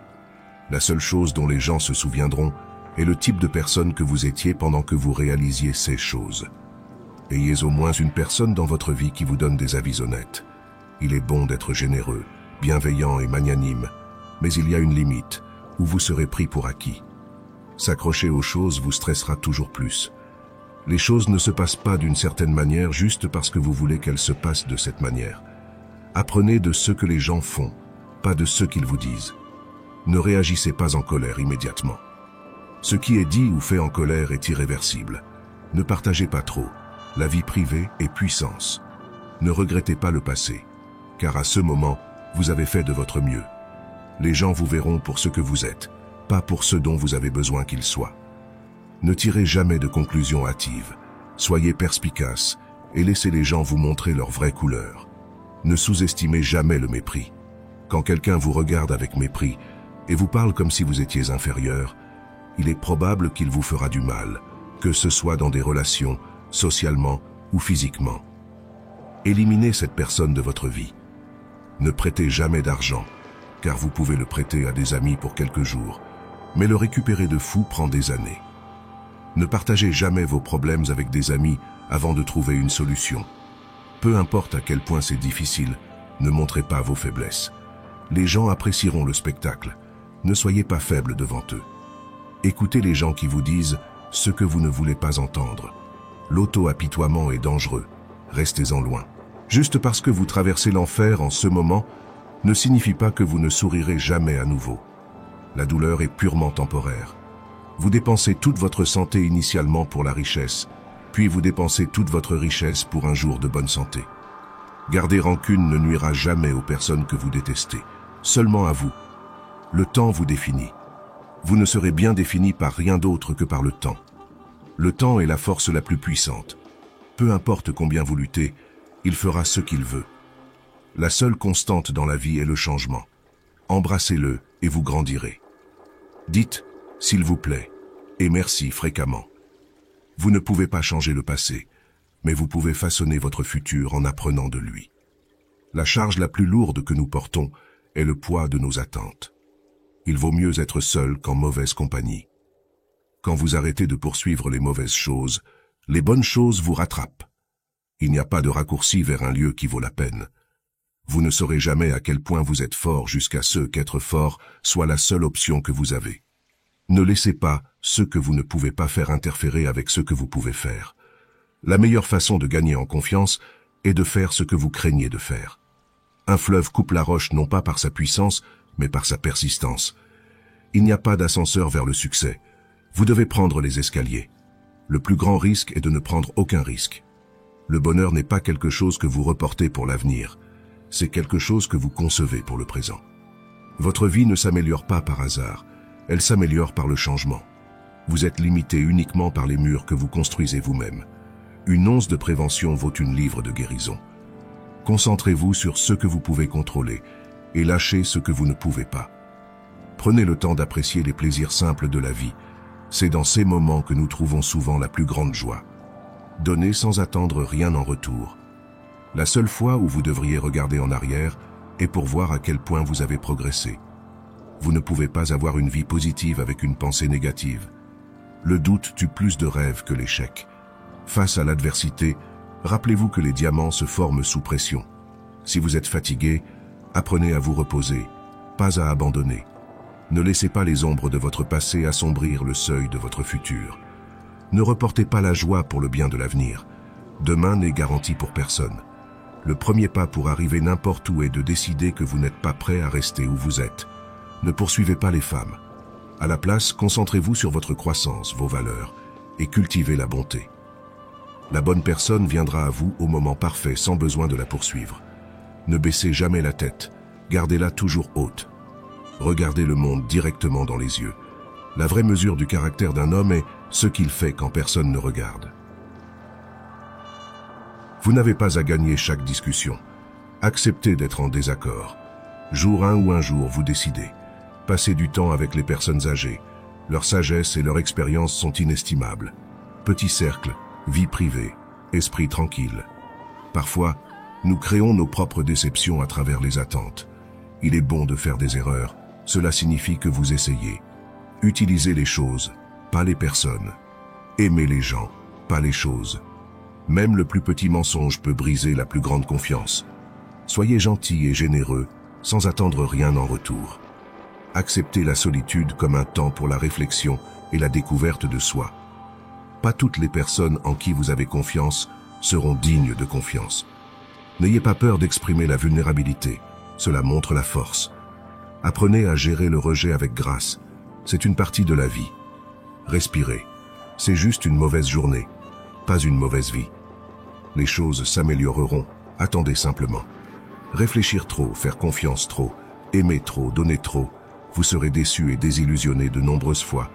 La seule chose dont les gens se souviendront est le type de personne que vous étiez pendant que vous réalisiez ces choses. Ayez au moins une personne dans votre vie qui vous donne des avis honnêtes. Il est bon d'être généreux, bienveillant et magnanime, mais il y a une limite où vous serez pris pour acquis. S'accrocher aux choses vous stressera toujours plus. Les choses ne se passent pas d'une certaine manière juste parce que vous voulez qu'elles se passent de cette manière. Apprenez de ce que les gens font, pas de ce qu'ils vous disent. Ne réagissez pas en colère immédiatement. Ce qui est dit ou fait en colère est irréversible. Ne partagez pas trop. La vie privée est puissance. Ne regrettez pas le passé, car à ce moment, vous avez fait de votre mieux. Les gens vous verront pour ce que vous êtes, pas pour ce dont vous avez besoin qu'ils soient. Ne tirez jamais de conclusions hâtives. Soyez perspicace et laissez les gens vous montrer leur vraie couleur. Ne sous-estimez jamais le mépris. Quand quelqu'un vous regarde avec mépris et vous parle comme si vous étiez inférieur, il est probable qu'il vous fera du mal, que ce soit dans des relations, socialement ou physiquement. Éliminez cette personne de votre vie. Ne prêtez jamais d'argent, car vous pouvez le prêter à des amis pour quelques jours, mais le récupérer de fou prend des années. Ne partagez jamais vos problèmes avec des amis avant de trouver une solution. Peu importe à quel point c'est difficile, ne montrez pas vos faiblesses. Les gens apprécieront le spectacle. Ne soyez pas faible devant eux. Écoutez les gens qui vous disent ce que vous ne voulez pas entendre. L'auto-apitoiement est dangereux. Restez-en loin. Juste parce que vous traversez l'enfer en ce moment, ne signifie pas que vous ne sourirez jamais à nouveau. La douleur est purement temporaire. Vous dépensez toute votre santé initialement pour la richesse, puis vous dépensez toute votre richesse pour un jour de bonne santé. Garder rancune ne nuira jamais aux personnes que vous détestez, seulement à vous. Le temps vous définit. Vous ne serez bien défini par rien d'autre que par le temps. Le temps est la force la plus puissante. Peu importe combien vous luttez, il fera ce qu'il veut. La seule constante dans la vie est le changement. Embrassez-le et vous grandirez. Dites « s'il vous plaît » et « merci » fréquemment. Vous ne pouvez pas changer le passé, mais vous pouvez façonner votre futur en apprenant de lui. La charge la plus lourde que nous portons est le poids de nos attentes. Il vaut mieux être seul qu'en mauvaise compagnie. Quand vous arrêtez de poursuivre les mauvaises choses, les bonnes choses vous rattrapent. Il n'y a pas de raccourci vers un lieu qui vaut la peine. Vous ne saurez jamais à quel point vous êtes fort jusqu'à ce qu'être fort soit la seule option que vous avez. Ne laissez pas ce que vous ne pouvez pas faire interférer avec ce que vous pouvez faire. La meilleure façon de gagner en confiance est de faire ce que vous craignez de faire. Un fleuve coupe la roche non pas par sa puissance, mais par sa persistance. Il n'y a pas d'ascenseur vers le succès. Vous devez prendre les escaliers. Le plus grand risque est de ne prendre aucun risque. Le bonheur n'est pas quelque chose que vous reportez pour l'avenir. C'est quelque chose que vous concevez pour le présent. Votre vie ne s'améliore pas par hasard. Elle s'améliore par le changement. Vous êtes limité uniquement par les murs que vous construisez vous-même. Une once de prévention vaut une livre de guérison. Concentrez-vous sur ce que vous pouvez contrôler et lâchez ce que vous ne pouvez pas. Prenez le temps d'apprécier les plaisirs simples de la vie. C'est dans ces moments que nous trouvons souvent la plus grande joie. Donnez sans attendre rien en retour. La seule fois où vous devriez regarder en arrière est pour voir à quel point vous avez progressé. Vous ne pouvez pas avoir une vie positive avec une pensée négative. Le doute tue plus de rêves que l'échec. Face à l'adversité, rappelez-vous que les diamants se forment sous pression. Si vous êtes fatigué, apprenez à vous reposer, pas à abandonner. Ne laissez pas les ombres de votre passé assombrir le seuil de votre futur. Ne reportez pas la joie pour le bien de l'avenir. Demain n'est garanti pour personne. Le premier pas pour arriver n'importe où est de décider que vous n'êtes pas prêt à rester où vous êtes. Ne poursuivez pas les femmes. À la place, concentrez-vous sur votre croissance, vos valeurs, et cultivez la bonté. La bonne personne viendra à vous au moment parfait sans besoin de la poursuivre. Ne baissez jamais la tête, gardez-la toujours haute. Regardez le monde directement dans les yeux. La vraie mesure du caractère d'un homme est ce qu'il fait quand personne ne regarde. Vous n'avez pas à gagner chaque discussion. Acceptez d'être en désaccord. Jour 1 ou un jour, vous décidez. Passez du temps avec les personnes âgées. Leur sagesse et leur expérience sont inestimables. Petit cercle, vie privée, esprit tranquille. Parfois, nous créons nos propres déceptions à travers les attentes. Il est bon de faire des erreurs. Cela signifie que vous essayez. Utilisez les choses, pas les personnes. Aimez les gens, pas les choses. Même le plus petit mensonge peut briser la plus grande confiance. Soyez gentil et généreux, sans attendre rien en retour. Acceptez la solitude comme un temps pour la réflexion et la découverte de soi. Pas toutes les personnes en qui vous avez confiance seront dignes de confiance. N'ayez pas peur d'exprimer la vulnérabilité, cela montre la force. Apprenez à gérer le rejet avec grâce, c'est une partie de la vie. Respirez, c'est juste une mauvaise journée, pas une mauvaise vie. Les choses s'amélioreront, attendez simplement. Réfléchir trop, faire confiance trop, aimer trop, donner trop, vous serez déçu et désillusionné de nombreuses fois,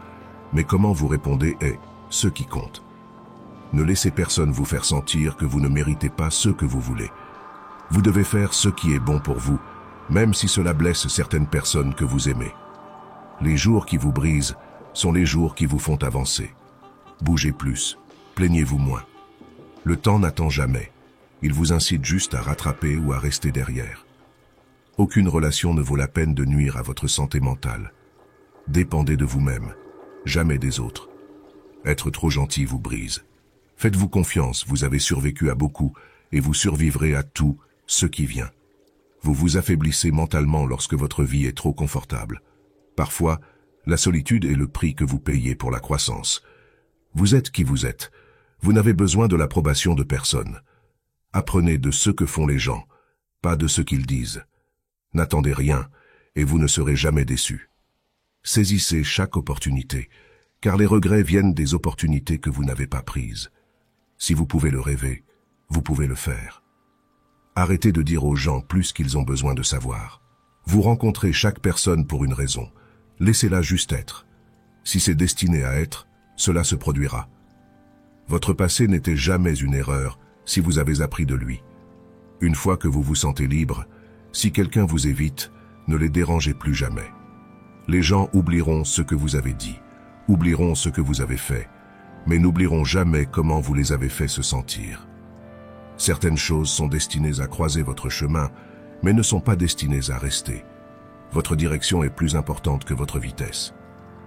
mais comment vous répondez est ce qui compte. Ne laissez personne vous faire sentir que vous ne méritez pas ce que vous voulez. Vous devez faire ce qui est bon pour vous, même si cela blesse certaines personnes que vous aimez. Les jours qui vous brisent sont les jours qui vous font avancer. Bougez plus, plaignez-vous moins. Le temps n'attend jamais. Il vous incite juste à rattraper ou à rester derrière. Aucune relation ne vaut la peine de nuire à votre santé mentale. Dépendez de vous-même, jamais des autres. Être trop gentil vous brise. Faites-vous confiance, vous avez survécu à beaucoup et vous survivrez à tout ce qui vient. Vous vous affaiblissez mentalement lorsque votre vie est trop confortable. Parfois, la solitude est le prix que vous payez pour la croissance. Vous êtes qui vous êtes. Vous n'avez besoin de l'approbation de personne. Apprenez de ce que font les gens, pas de ce qu'ils disent. N'attendez rien, et vous ne serez jamais déçu. Saisissez chaque opportunité, car les regrets viennent des opportunités que vous n'avez pas prises. Si vous pouvez le rêver, vous pouvez le faire. Arrêtez de dire aux gens plus qu'ils ont besoin de savoir. Vous rencontrez chaque personne pour une raison. Laissez-la juste être. Si c'est destiné à être, cela se produira. Votre passé n'était jamais une erreur si vous avez appris de lui. Une fois que vous vous sentez libre, si quelqu'un vous évite, ne les dérangez plus jamais. Les gens oublieront ce que vous avez dit, oublieront ce que vous avez fait, mais n'oublieront jamais comment vous les avez fait se sentir. Certaines choses sont destinées à croiser votre chemin, mais ne sont pas destinées à rester. Votre direction est plus importante que votre vitesse.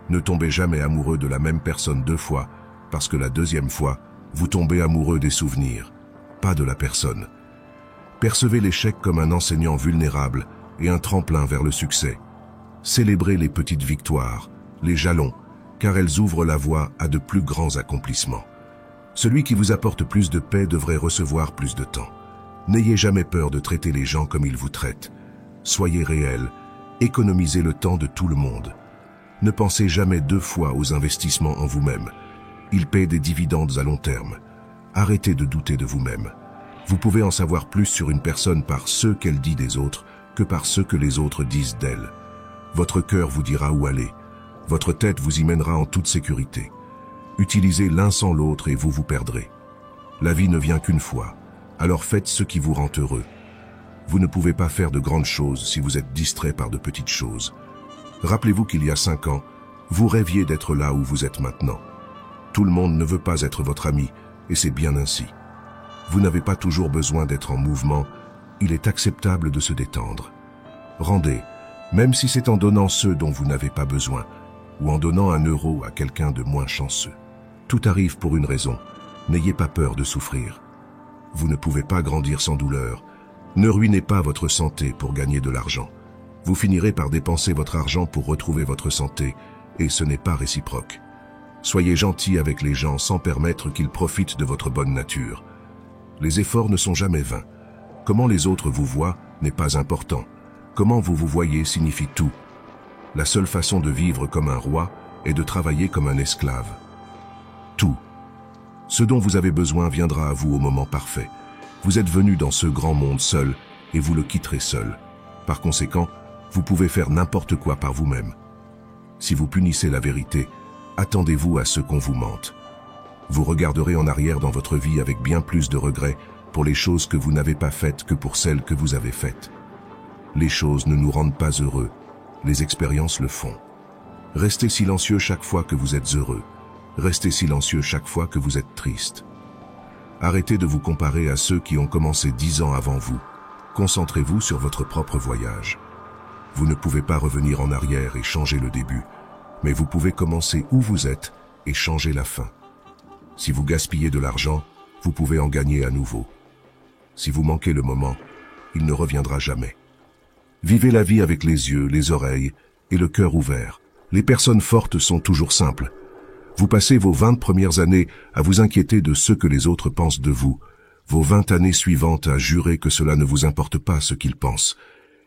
Ne tombez jamais amoureux de la même personne 2 fois, parce que la 2e fois, vous tombez amoureux des souvenirs, pas de la personne. Percevez l'échec comme un enseignant vulnérable et un tremplin vers le succès. Célébrez les petites victoires, les jalons, car elles ouvrent la voie à de plus grands accomplissements. Celui qui vous apporte plus de paix devrait recevoir plus de temps. N'ayez jamais peur de traiter les gens comme ils vous traitent. Soyez réel, économisez le temps de tout le monde. Ne pensez jamais 2 fois aux investissements en vous-même. Ils paient des dividendes à long terme. Arrêtez de douter de vous-même. Vous pouvez en savoir plus sur une personne par ce qu'elle dit des autres que par ce que les autres disent d'elle. Votre cœur vous dira où aller. Votre tête vous y mènera en toute sécurité. Utilisez l'un sans l'autre et vous vous perdrez. La vie ne vient qu'une fois, alors faites ce qui vous rend heureux. Vous ne pouvez pas faire de grandes choses si vous êtes distrait par de petites choses. Rappelez-vous qu'il y a 5 ans, vous rêviez d'être là où vous êtes maintenant. Tout le monde ne veut pas être votre ami, et c'est bien ainsi. Vous n'avez pas toujours besoin d'être en mouvement, il est acceptable de se détendre. Rendez, même si c'est en donnant ceux dont vous n'avez pas besoin, ou en donnant 1 euro à quelqu'un de moins chanceux. Tout arrive pour une raison, n'ayez pas peur de souffrir. Vous ne pouvez pas grandir sans douleur. Ne ruinez pas votre santé pour gagner de l'argent. Vous finirez par dépenser votre argent pour retrouver votre santé, et ce n'est pas réciproque. Soyez gentil avec les gens sans permettre qu'ils profitent de votre bonne nature. Les efforts ne sont jamais vains. Comment les autres vous voient n'est pas important. Comment vous vous voyez signifie tout. La seule façon de vivre comme un roi est de travailler comme un esclave. Tout. Ce dont vous avez besoin viendra à vous au moment parfait. Vous êtes venu dans ce grand monde seul et vous le quitterez seul. Par conséquent, vous pouvez faire n'importe quoi par vous-même. Si vous punissez la vérité, attendez-vous à ce qu'on vous mente. Vous regarderez en arrière dans votre vie avec bien plus de regrets pour les choses que vous n'avez pas faites que pour celles que vous avez faites. Les choses ne nous rendent pas heureux, les expériences le font. Restez silencieux chaque fois que vous êtes heureux. Restez silencieux chaque fois que vous êtes triste. Arrêtez de vous comparer à ceux qui ont commencé 10 ans avant vous. Concentrez-vous sur votre propre voyage. Vous ne pouvez pas revenir en arrière et changer le début, mais vous pouvez commencer où vous êtes et changer la fin. Si vous gaspillez de l'argent, vous pouvez en gagner à nouveau. Si vous manquez le moment, il ne reviendra jamais. Vivez la vie avec les yeux, les oreilles et le cœur ouvert. Les personnes fortes sont toujours simples. Vous passez vos 20 premières années à vous inquiéter de ce que les autres pensent de vous, vos 20 années suivantes à jurer que cela ne vous importe pas ce qu'ils pensent,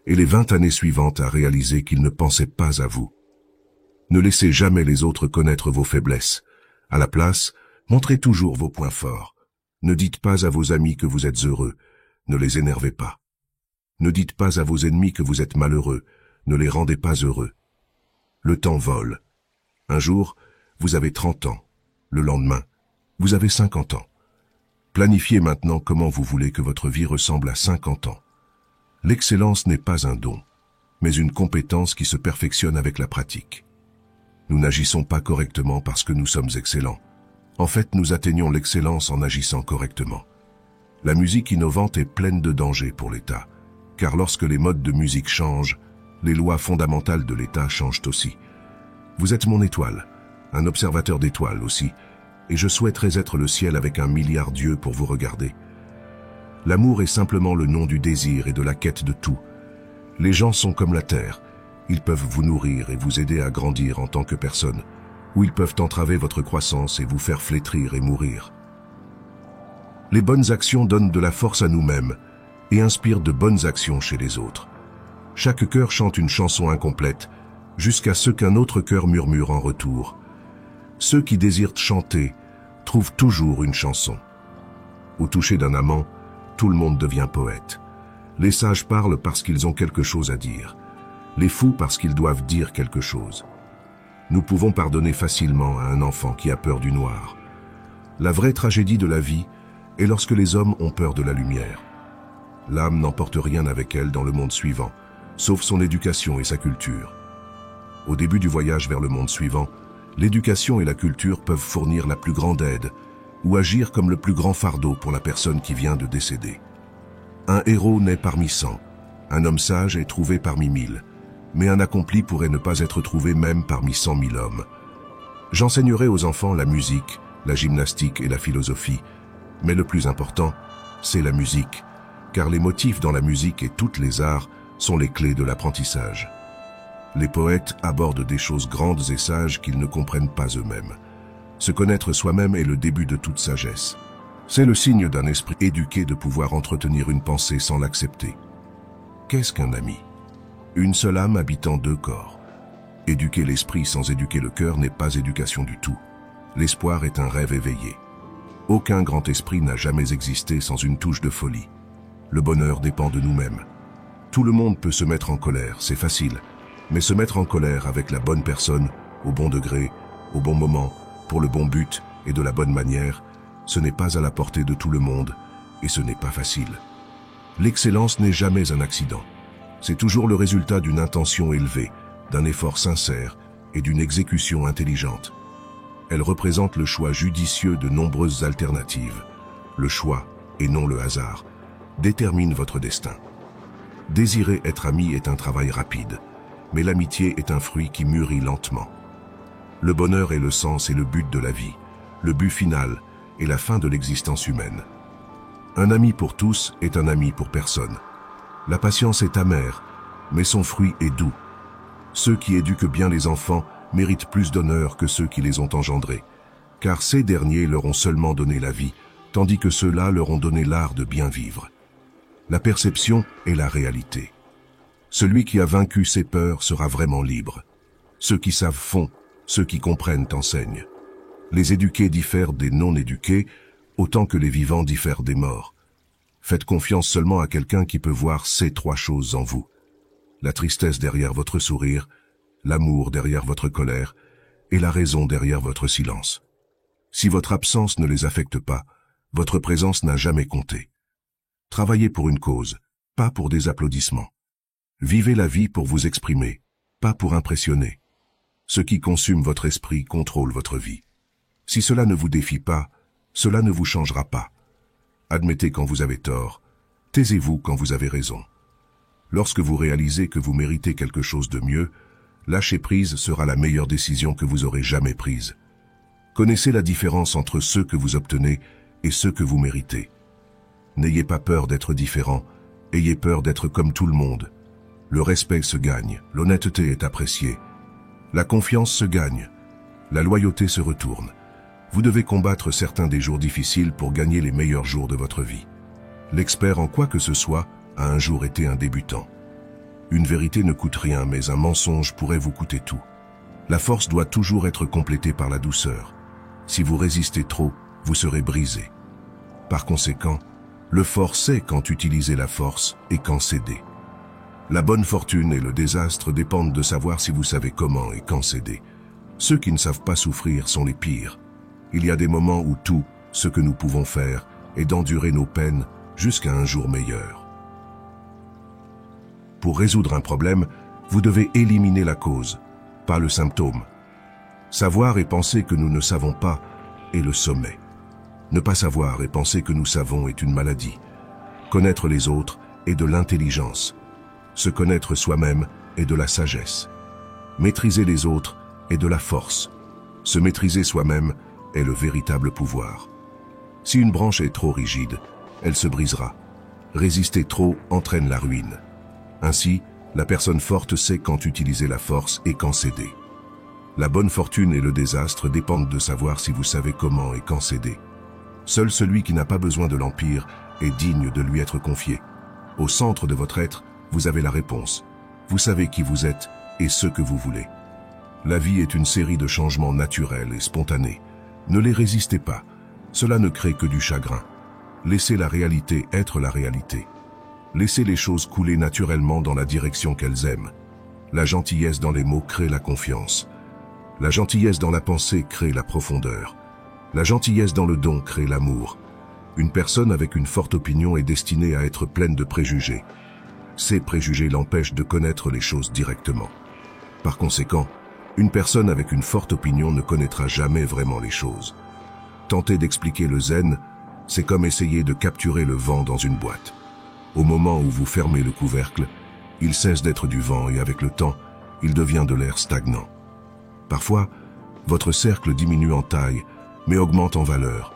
et les 20 années suivantes à réaliser qu'ils ne pensaient pas à vous. Ne laissez jamais les autres connaître vos faiblesses. À la place, montrez toujours vos points forts. Ne dites pas à vos amis que vous êtes heureux, ne les énervez pas. Ne dites pas à vos ennemis que vous êtes malheureux, ne les rendez pas heureux. Le temps vole. Un jour, vous avez 30 ans. Le lendemain, vous avez 50 ans. Planifiez maintenant comment vous voulez que votre vie ressemble à 50 ans. L'excellence n'est pas un don, mais une compétence qui se perfectionne avec la pratique. Nous n'agissons pas correctement parce que nous sommes excellents. En fait, nous atteignons l'excellence en agissant correctement. La musique innovante est pleine de dangers pour l'État, car lorsque les modes de musique changent, les lois fondamentales de l'État changent aussi. Vous êtes mon étoile, un observateur d'étoiles aussi, et je souhaiterais être le ciel avec 1 milliard d'yeux pour vous regarder. L'amour est simplement le nom du désir et de la quête de tout. Les gens sont comme la terre, ils peuvent vous nourrir et vous aider à grandir en tant que personne, ou ils peuvent entraver votre croissance et vous faire flétrir et mourir. Les bonnes actions donnent de la force à nous-mêmes et inspirent de bonnes actions chez les autres. Chaque cœur chante une chanson incomplète, jusqu'à ce qu'un autre cœur murmure en retour. Ceux qui désirent chanter trouvent toujours une chanson. Au toucher d'un amant, tout le monde devient poète. Les sages parlent parce qu'ils ont quelque chose à dire. Les fous parce qu'ils doivent dire quelque chose. Nous pouvons pardonner facilement à un enfant qui a peur du noir. La vraie tragédie de la vie est lorsque les hommes ont peur de la lumière. L'âme n'emporte rien avec elle dans le monde suivant, sauf son éducation et sa culture. Au début du voyage vers le monde suivant, l'éducation et la culture peuvent fournir la plus grande aide ou agir comme le plus grand fardeau pour la personne qui vient de décéder. Un héros naît parmi 100, un homme sage est trouvé parmi 1000, mais un accompli pourrait ne pas être trouvé même parmi 100 000 hommes. J'enseignerai aux enfants la musique, la gymnastique et la philosophie, mais le plus important, c'est la musique, car les motifs dans la musique et toutes les arts sont les clés de l'apprentissage. Les poètes abordent des choses grandes et sages qu'ils ne comprennent pas eux-mêmes. Se connaître soi-même est le début de toute sagesse. C'est le signe d'un esprit éduqué de pouvoir entretenir une pensée sans l'accepter. Qu'est-ce qu'un ami? Une seule âme habitant 2 corps. Éduquer l'esprit sans éduquer le cœur n'est pas éducation du tout. L'espoir est un rêve éveillé. Aucun grand esprit n'a jamais existé sans une touche de folie. Le bonheur dépend de nous-mêmes. Tout le monde peut se mettre en colère, c'est facile. Mais se mettre en colère avec la bonne personne, au bon degré, au bon moment, pour le bon but et de la bonne manière, ce n'est pas à la portée de tout le monde et ce n'est pas facile. L'excellence n'est jamais un accident. C'est toujours le résultat d'une intention élevée, d'un effort sincère et d'une exécution intelligente. Elle représente le choix judicieux de nombreuses alternatives. Le choix, et non le hasard, détermine votre destin. Désirer être ami est un travail rapide, mais l'amitié est un fruit qui mûrit lentement. Le bonheur est le sens et le but de la vie, le but final est la fin de l'existence humaine. Un ami pour tous est un ami pour personne. La patience est amère, mais son fruit est doux. Ceux qui éduquent bien les enfants méritent plus d'honneur que ceux qui les ont engendrés, car ces derniers leur ont seulement donné la vie, tandis que ceux-là leur ont donné l'art de bien vivre. La perception est la réalité. Celui qui a vaincu ses peurs sera vraiment libre. Ceux qui savent font, ceux qui comprennent enseignent. Les éduqués diffèrent des non-éduqués, autant que les vivants diffèrent des morts. Faites confiance seulement à quelqu'un qui peut voir ces 3 choses en vous. La tristesse derrière votre sourire, l'amour derrière votre colère et la raison derrière votre silence. Si votre absence ne les affecte pas, votre présence n'a jamais compté. Travaillez pour une cause, pas pour des applaudissements. Vivez la vie pour vous exprimer, pas pour impressionner. Ce qui consume votre esprit contrôle votre vie. Si cela ne vous défie pas, cela ne vous changera pas. Admettez quand vous avez tort, taisez-vous quand vous avez raison. Lorsque vous réalisez que vous méritez quelque chose de mieux, lâcher prise sera la meilleure décision que vous aurez jamais prise. Connaissez la différence entre ceux que vous obtenez et ceux que vous méritez. N'ayez pas peur d'être différent, ayez peur d'être comme tout le monde. Le respect se gagne, l'honnêteté est appréciée. La confiance se gagne, la loyauté se retourne. Vous devez combattre certains des jours difficiles pour gagner les meilleurs jours de votre vie. L'expert en quoi que ce soit a un jour été un débutant. Une vérité ne coûte rien, mais un mensonge pourrait vous coûter tout. La force doit toujours être complétée par la douceur. Si vous résistez trop, vous serez brisé. Par conséquent, le fort sait quand utiliser la force et quand céder. La bonne fortune et le désastre dépendent de savoir si vous savez comment et quand céder. Ceux qui ne savent pas souffrir sont les pires. Il y a des moments où tout ce que nous pouvons faire est d'endurer nos peines jusqu'à un jour meilleur. Pour résoudre un problème, vous devez éliminer la cause, pas le symptôme. Savoir et penser que nous ne savons pas est le sommet. Ne pas savoir et penser que nous savons est une maladie. Connaître les autres est de l'intelligence. Se connaître soi-même est de la sagesse. Maîtriser les autres est de la force. Se maîtriser soi-même est le véritable pouvoir. Si une branche est trop rigide, elle se brisera. Résister trop entraîne la ruine. Ainsi, la personne forte sait quand utiliser la force et quand céder. La bonne fortune et le désastre dépendent de savoir si vous savez comment et quand céder. Seul celui qui n'a pas besoin de l'empire est digne de lui être confié. Au centre de votre être, vous avez la réponse. Vous savez qui vous êtes et ce que vous voulez. La vie est une série de changements naturels et spontanés. Ne les résistez pas. Cela ne crée que du chagrin. Laissez la réalité être la réalité. Laissez les choses couler naturellement dans la direction qu'elles aiment. La gentillesse dans les mots crée la confiance. La gentillesse dans la pensée crée la profondeur. La gentillesse dans le don crée l'amour. Une personne avec une forte opinion est destinée à être pleine de préjugés. Ces préjugés l'empêchent de connaître les choses directement. Par conséquent, une personne avec une forte opinion ne connaîtra jamais vraiment les choses. Tenter d'expliquer le zen, c'est comme essayer de capturer le vent dans une boîte. Au moment où vous fermez le couvercle, il cesse d'être du vent et avec le temps, il devient de l'air stagnant. Parfois, votre cercle diminue en taille, mais augmente en valeur.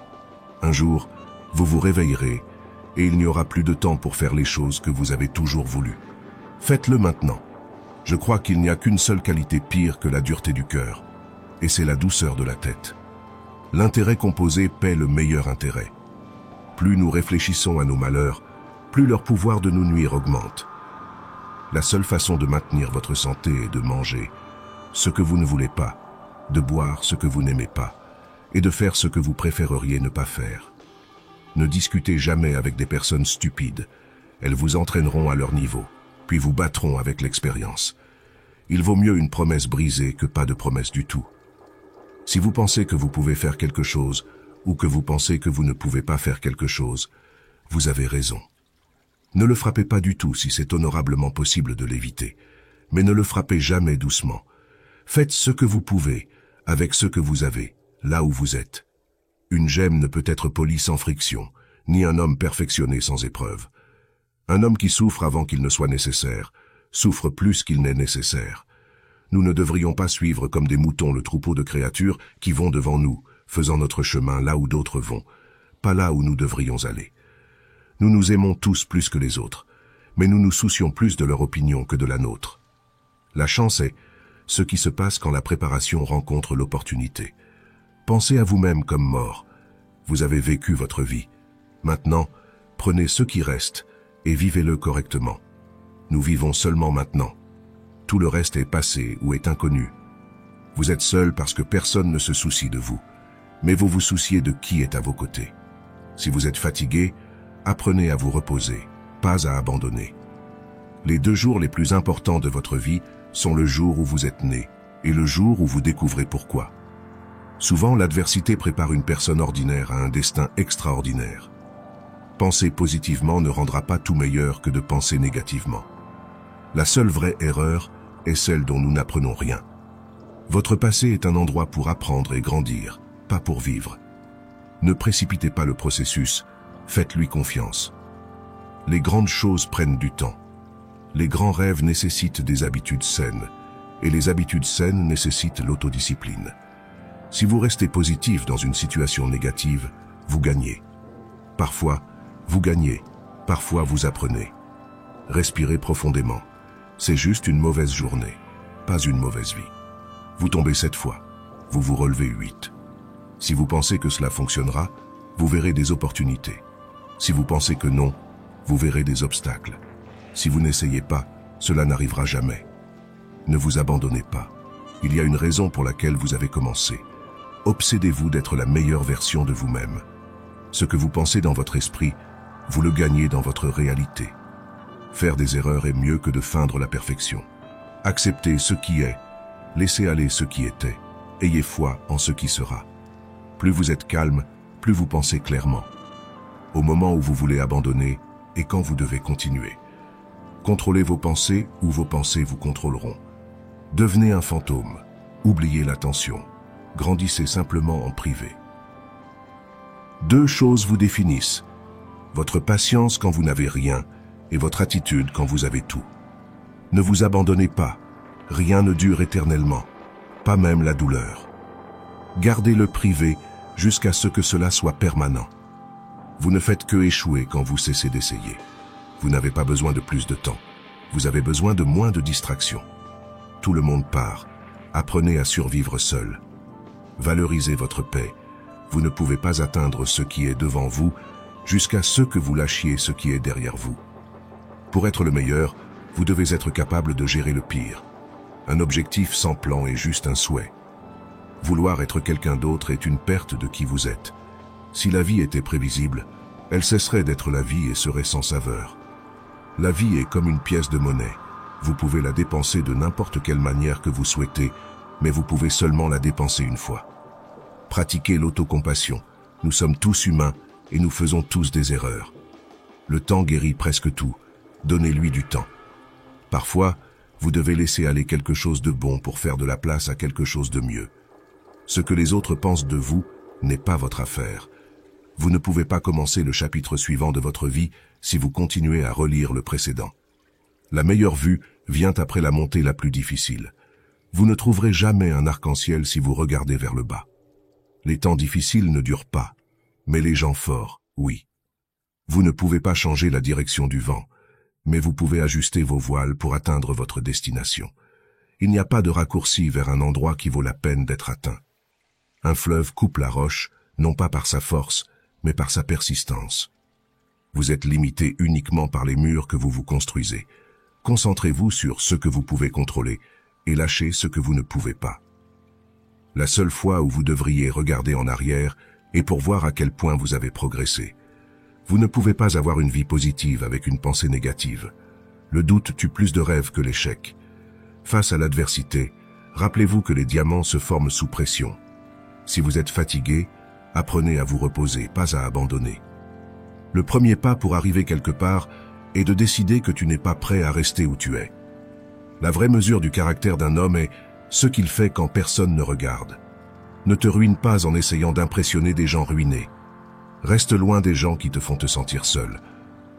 Un jour, vous vous réveillerez et il n'y aura plus de temps pour faire les choses que vous avez toujours voulu. Faites-le maintenant. Je crois qu'il n'y a qu'une seule qualité pire que la dureté du cœur, et c'est la douceur de la tête. L'intérêt composé paie le meilleur intérêt. Plus nous réfléchissons à nos malheurs, plus leur pouvoir de nous nuire augmente. La seule façon de maintenir votre santé est de manger ce que vous ne voulez pas, de boire ce que vous n'aimez pas, et de faire ce que vous préféreriez ne pas faire. Ne discutez jamais avec des personnes stupides. Elles vous entraîneront à leur niveau, puis vous battront avec l'expérience. Il vaut mieux une promesse brisée que pas de promesse du tout. Si vous pensez que vous pouvez faire quelque chose, ou que vous pensez que vous ne pouvez pas faire quelque chose, vous avez raison. Ne le frappez pas du tout si c'est honorablement possible de l'éviter, mais ne le frappez jamais doucement. Faites ce que vous pouvez, avec ce que vous avez, là où vous êtes. Une gemme ne peut être polie sans friction, ni un homme perfectionné sans épreuve. Un homme qui souffre avant qu'il ne soit nécessaire, souffre plus qu'il n'est nécessaire. Nous ne devrions pas suivre comme des moutons le troupeau de créatures qui vont devant nous, faisant notre chemin là où d'autres vont, pas là où nous devrions aller. Nous nous aimons tous plus que les autres, mais nous nous soucions plus de leur opinion que de la nôtre. La chance est ce qui se passe quand la préparation rencontre l'opportunité. Pensez à vous-même comme mort. Vous avez vécu votre vie. Maintenant, prenez ce qui reste et vivez-le correctement. Nous vivons seulement maintenant. Tout le reste est passé ou est inconnu. Vous êtes seul parce que personne ne se soucie de vous, mais vous vous souciez de qui est à vos côtés. Si vous êtes fatigué, apprenez à vous reposer, pas à abandonner. Les 2 jours les plus importants de votre vie sont le jour où vous êtes né et le jour où vous découvrez pourquoi. Souvent, l'adversité prépare une personne ordinaire à un destin extraordinaire. Penser positivement ne rendra pas tout meilleur que de penser négativement. La seule vraie erreur est celle dont nous n'apprenons rien. Votre passé est un endroit pour apprendre et grandir, pas pour vivre. Ne précipitez pas le processus, faites-lui confiance. Les grandes choses prennent du temps. Les grands rêves nécessitent des habitudes saines, et les habitudes saines nécessitent l'autodiscipline. Si vous restez positif dans une situation négative, vous gagnez. Parfois, vous gagnez, parfois vous apprenez. Respirez profondément. C'est juste une mauvaise journée, pas une mauvaise vie. Vous tombez 7 fois, vous vous relevez 8. Si vous pensez que cela fonctionnera, vous verrez des opportunités. Si vous pensez que non, vous verrez des obstacles. Si vous n'essayez pas, cela n'arrivera jamais. Ne vous abandonnez pas. Il y a une raison pour laquelle vous avez commencé. Obsédez-vous d'être la meilleure version de vous-même. Ce que vous pensez dans votre esprit, vous le gagnez dans votre réalité. Faire des erreurs est mieux que de feindre la perfection. Acceptez ce qui est, laissez aller ce qui était, ayez foi en ce qui sera. Plus vous êtes calme, plus vous pensez clairement. Au moment où vous voulez abandonner et quand vous devez continuer. Contrôlez vos pensées ou vos pensées vous contrôleront. Devenez un fantôme, oubliez l'attention, grandissez simplement en privé. 2 choses vous définissent. Votre patience quand vous n'avez rien et votre attitude quand vous avez tout. Ne vous abandonnez pas, rien ne dure éternellement, pas même la douleur. Gardez le privé jusqu'à ce que cela soit permanent. Vous ne faites que échouer quand vous cessez d'essayer. Vous n'avez pas besoin de plus de temps, vous avez besoin de moins de distractions. Tout le monde part, apprenez à survivre seul. Valorisez votre paix, vous ne pouvez pas atteindre ce qui est devant vous jusqu'à ce que vous lâchiez ce qui est derrière vous. Pour être le meilleur, vous devez être capable de gérer le pire. Un objectif sans plan est juste un souhait. Vouloir être quelqu'un d'autre est une perte de qui vous êtes. Si la vie était prévisible, elle cesserait d'être la vie et serait sans saveur. La vie est comme une pièce de monnaie. Vous pouvez la dépenser de n'importe quelle manière que vous souhaitez, mais vous pouvez seulement la dépenser une fois. Pratiquez l'autocompassion. Nous sommes tous humains et nous faisons tous des erreurs. Le temps guérit presque tout. Donnez-lui du temps. Parfois, vous devez laisser aller quelque chose de bon pour faire de la place à quelque chose de mieux. Ce que les autres pensent de vous n'est pas votre affaire. Vous ne pouvez pas commencer le chapitre suivant de votre vie si vous continuez à relire le précédent. La meilleure vue vient après la montée la plus difficile. Vous ne trouverez jamais un arc-en-ciel si vous regardez vers le bas. Les temps difficiles ne durent pas, mais les gens forts, oui. Vous ne pouvez pas changer la direction du vent, mais vous pouvez ajuster vos voiles pour atteindre votre destination. Il n'y a pas de raccourci vers un endroit qui vaut la peine d'être atteint. Un fleuve coupe la roche, non pas par sa force, mais par sa persistance. Vous êtes limité uniquement par les murs que vous vous construisez. Concentrez-vous sur ce que vous pouvez contrôler et lâchez ce que vous ne pouvez pas. La seule fois où vous devriez regarder en arrière est pour voir à quel point vous avez progressé. Vous ne pouvez pas avoir une vie positive avec une pensée négative. Le doute tue plus de rêves que l'échec. Face à l'adversité, rappelez-vous que les diamants se forment sous pression. Si vous êtes fatigué, apprenez à vous reposer, pas à abandonner. Le premier pas pour arriver quelque part est de décider que tu n'es pas prêt à rester où tu es. La vraie mesure du caractère d'un homme est ce qu'il fait quand personne ne regarde. Ne te ruine pas en essayant d'impressionner des gens ruinés. Reste loin des gens qui te font te sentir seul.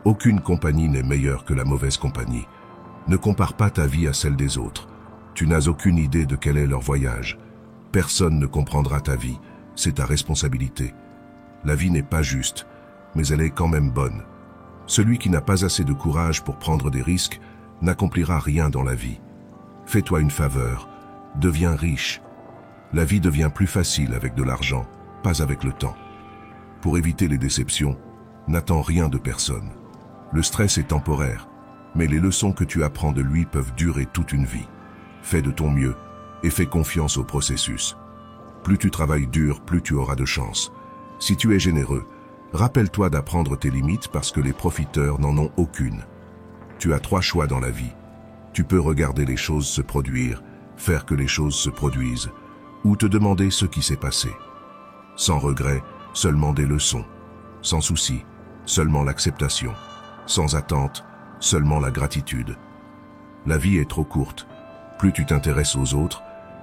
Aucune compagnie n'est meilleure que la mauvaise compagnie. Ne compare pas ta vie à celle des autres. Tu n'as aucune idée de quel est leur voyage. Personne ne comprendra ta vie, c'est ta responsabilité. La vie n'est pas juste, mais elle est quand même bonne. Celui qui n'a pas assez de courage pour prendre des risques n'accomplira rien dans la vie. Fais-toi une faveur, deviens riche. La vie devient plus facile avec de l'argent, pas avec le temps. Pour éviter les déceptions, n'attends rien de personne. Le stress est temporaire, mais les leçons que tu apprends de lui peuvent durer toute une vie. Fais de ton mieux et fais confiance au processus. Plus tu travailles dur, plus tu auras de chance. Si tu es généreux, rappelle-toi d'apprendre tes limites parce que les profiteurs n'en ont aucune. Tu as 3 choix dans la vie. Tu peux regarder les choses se produire, faire que les choses se produisent, ou te demander ce qui s'est passé. Sans regret, seulement des leçons. Sans souci, seulement l'acceptation. Sans attente, seulement la gratitude. La vie est trop courte. Plus tu t'intéresses aux autres,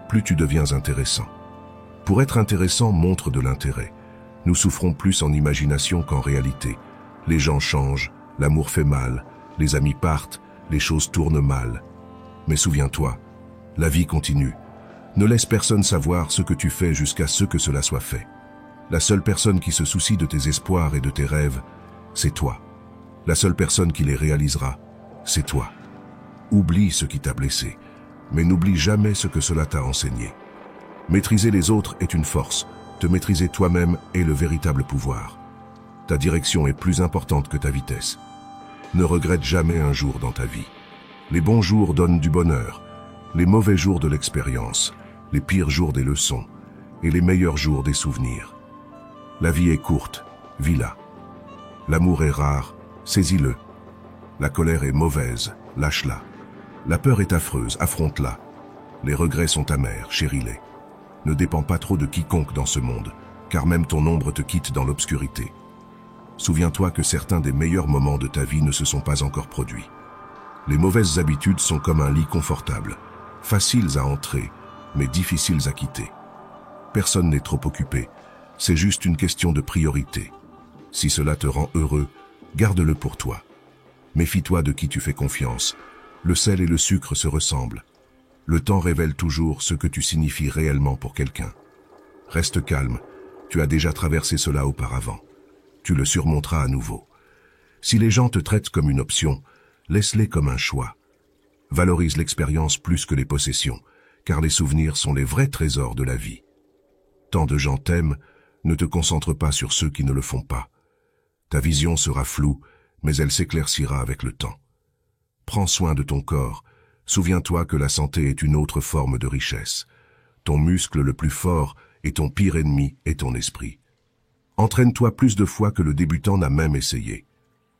plus tu deviens intéressant. Pour être intéressant, montre de l'intérêt. Nous souffrons plus en imagination qu'en réalité. Les gens changent, l'amour fait mal, les amis partent, les choses tournent mal. Mais souviens-toi, la vie continue. Ne laisse personne savoir ce que tu fais jusqu'à ce que cela soit fait. La seule personne qui se soucie de tes espoirs et de tes rêves, c'est toi. La seule personne qui les réalisera, c'est toi. Oublie ce qui t'a blessé, mais n'oublie jamais ce que cela t'a enseigné. Maîtriser les autres est une force, te maîtriser toi-même est le véritable pouvoir. Ta direction est plus importante que ta vitesse. Ne regrette jamais un jour dans ta vie. Les bons jours donnent du bonheur, les mauvais jours de l'expérience, les pires jours des leçons et les meilleurs jours des souvenirs. La vie est courte, vis-la. L'amour est rare, saisis-le. La colère est mauvaise, lâche-la. La peur est affreuse, affronte-la. Les regrets sont amers, chéris-les. Ne dépends pas trop de quiconque dans ce monde, car même ton ombre te quitte dans l'obscurité. Souviens-toi que certains des meilleurs moments de ta vie ne se sont pas encore produits. Les mauvaises habitudes sont comme un lit confortable, faciles à entrer, mais difficiles à quitter. Personne n'est trop occupé, c'est juste une question de priorité. Si cela te rend heureux, garde-le pour toi. Méfie-toi de qui tu fais confiance. Le sel et le sucre se ressemblent. Le temps révèle toujours ce que tu signifies réellement pour quelqu'un. Reste calme, tu as déjà traversé cela auparavant. Tu le surmonteras à nouveau. Si les gens te traitent comme une option, laisse-les comme un choix. Valorise l'expérience plus que les possessions, car les souvenirs sont les vrais trésors de la vie. Tant de gens t'aiment, ne te concentre pas sur ceux qui ne le font pas. Ta vision sera floue, mais elle s'éclaircira avec le temps. Prends soin de ton corps. Souviens-toi que la santé est une autre forme de richesse. Ton muscle le plus fort et ton pire ennemi est ton esprit. Entraîne-toi plus de fois que le débutant n'a même essayé.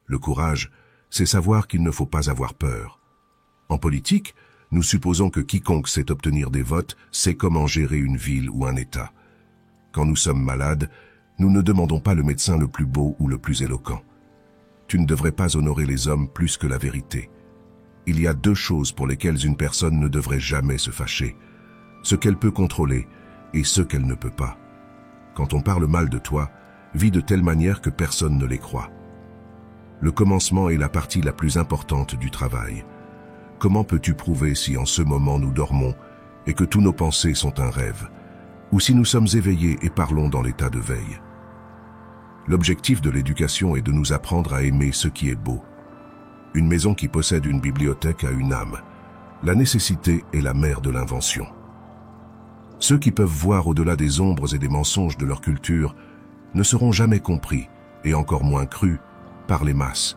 Le courage, c'est savoir qu'il ne faut pas avoir peur. En politique, nous supposons que quiconque sait obtenir des votes sait comment gérer une ville ou un État. Quand nous sommes malades, nous ne demandons pas le médecin le plus beau ou le plus éloquent. Tu ne devrais pas honorer les hommes plus que la vérité. Il y a deux choses pour lesquelles une personne ne devrait jamais se fâcher, ce qu'elle peut contrôler et ce qu'elle ne peut pas. Quand on parle mal de toi, vis de telle manière que personne ne les croit. Le commencement est la partie la plus importante du travail. Comment peux-tu prouver si en ce moment nous dormons et que tous nos pensées sont un rêve, ou si nous sommes éveillés et parlons dans l'état de veille? L'objectif de l'éducation est de nous apprendre à aimer ce qui est beau. Une maison qui possède une bibliothèque a une âme. La nécessité est la mère de l'invention. Ceux qui peuvent voir au-delà des ombres et des mensonges de leur culture ne seront jamais compris, et encore moins crus, par les masses.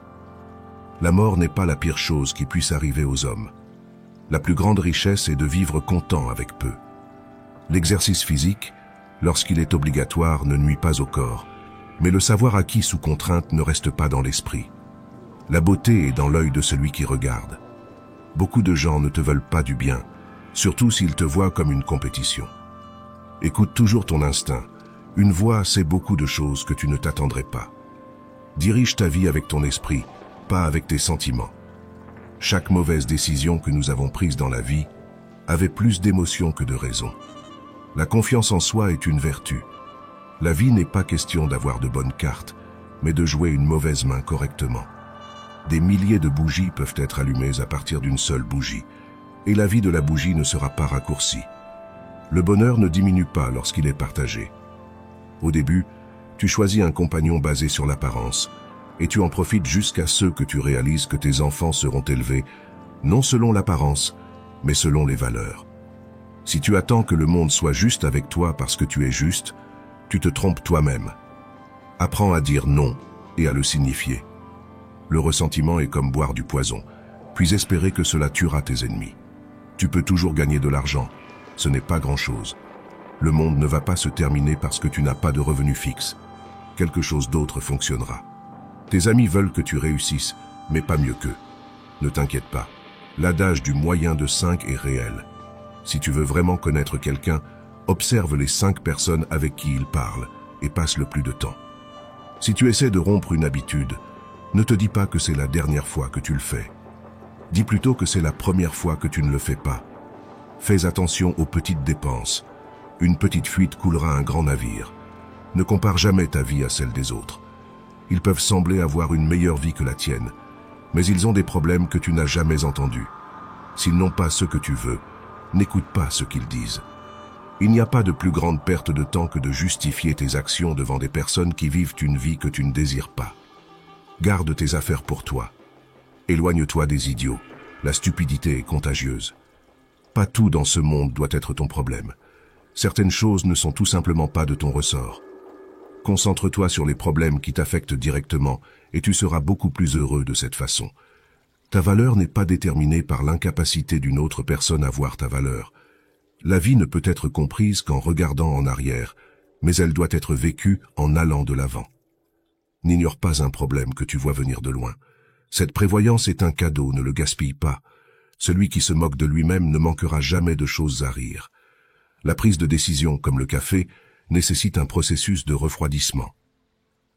La mort n'est pas la pire chose qui puisse arriver aux hommes. La plus grande richesse est de vivre content avec peu. L'exercice physique, lorsqu'il est obligatoire, ne nuit pas au corps, mais le savoir acquis sous contrainte ne reste pas dans l'esprit. La beauté est dans l'œil de celui qui regarde. Beaucoup de gens ne te veulent pas du bien, surtout s'ils te voient comme une compétition. Écoute toujours ton instinct. Une voix sait beaucoup de choses que tu ne t'attendrais pas. Dirige ta vie avec ton esprit, pas avec tes sentiments. Chaque mauvaise décision que nous avons prise dans la vie avait plus d'émotion que de raison. La confiance en soi est une vertu. La vie n'est pas question d'avoir de bonnes cartes, mais de jouer une mauvaise main correctement. Des milliers de bougies peuvent être allumées à partir d'une seule bougie, et la vie de la bougie ne sera pas raccourcie. Le bonheur ne diminue pas lorsqu'il est partagé. Au début, tu choisis un compagnon basé sur l'apparence, et tu en profites jusqu'à ce que tu réalises que tes enfants seront élevés, non selon l'apparence, mais selon les valeurs. Si tu attends que le monde soit juste avec toi parce que tu es juste, tu te trompes toi-même. Apprends à dire non et à le signifier. Le ressentiment est comme boire du poison, puis espérer que cela tuera tes ennemis. Tu peux toujours gagner de l'argent, ce n'est pas grand-chose. Le monde ne va pas se terminer parce que tu n'as pas de revenu fixe. Quelque chose d'autre fonctionnera. Tes amis veulent que tu réussisses, mais pas mieux qu'eux. Ne t'inquiète pas, l'adage du moyen de 5 est réel. Si tu veux vraiment connaître quelqu'un, observe les 5 personnes avec qui il parle et passe le plus de temps. Si tu essaies de rompre une habitude, ne te dis pas que c'est la dernière fois que tu le fais. Dis plutôt que c'est la première fois que tu ne le fais pas. Fais attention aux petites dépenses. Une petite fuite coulera un grand navire. Ne compare jamais ta vie à celle des autres. Ils peuvent sembler avoir une meilleure vie que la tienne, mais ils ont des problèmes que tu n'as jamais entendus. S'ils n'ont pas ce que tu veux, n'écoute pas ce qu'ils disent. Il n'y a pas de plus grande perte de temps que de justifier tes actions devant des personnes qui vivent une vie que tu ne désires pas. Garde tes affaires pour toi. Éloigne-toi des idiots. La stupidité est contagieuse. Pas tout dans ce monde doit être ton problème. Certaines choses ne sont tout simplement pas de ton ressort. Concentre-toi sur les problèmes qui t'affectent directement et tu seras beaucoup plus heureux de cette façon. Ta valeur n'est pas déterminée par l'incapacité d'une autre personne à voir ta valeur. La vie ne peut être comprise qu'en regardant en arrière, mais elle doit être vécue en allant de l'avant. N'ignore pas un problème que tu vois venir de loin. Cette prévoyance est un cadeau, ne le gaspille pas. Celui qui se moque de lui-même ne manquera jamais de choses à rire. La prise de décision, comme le café, nécessite un processus de refroidissement.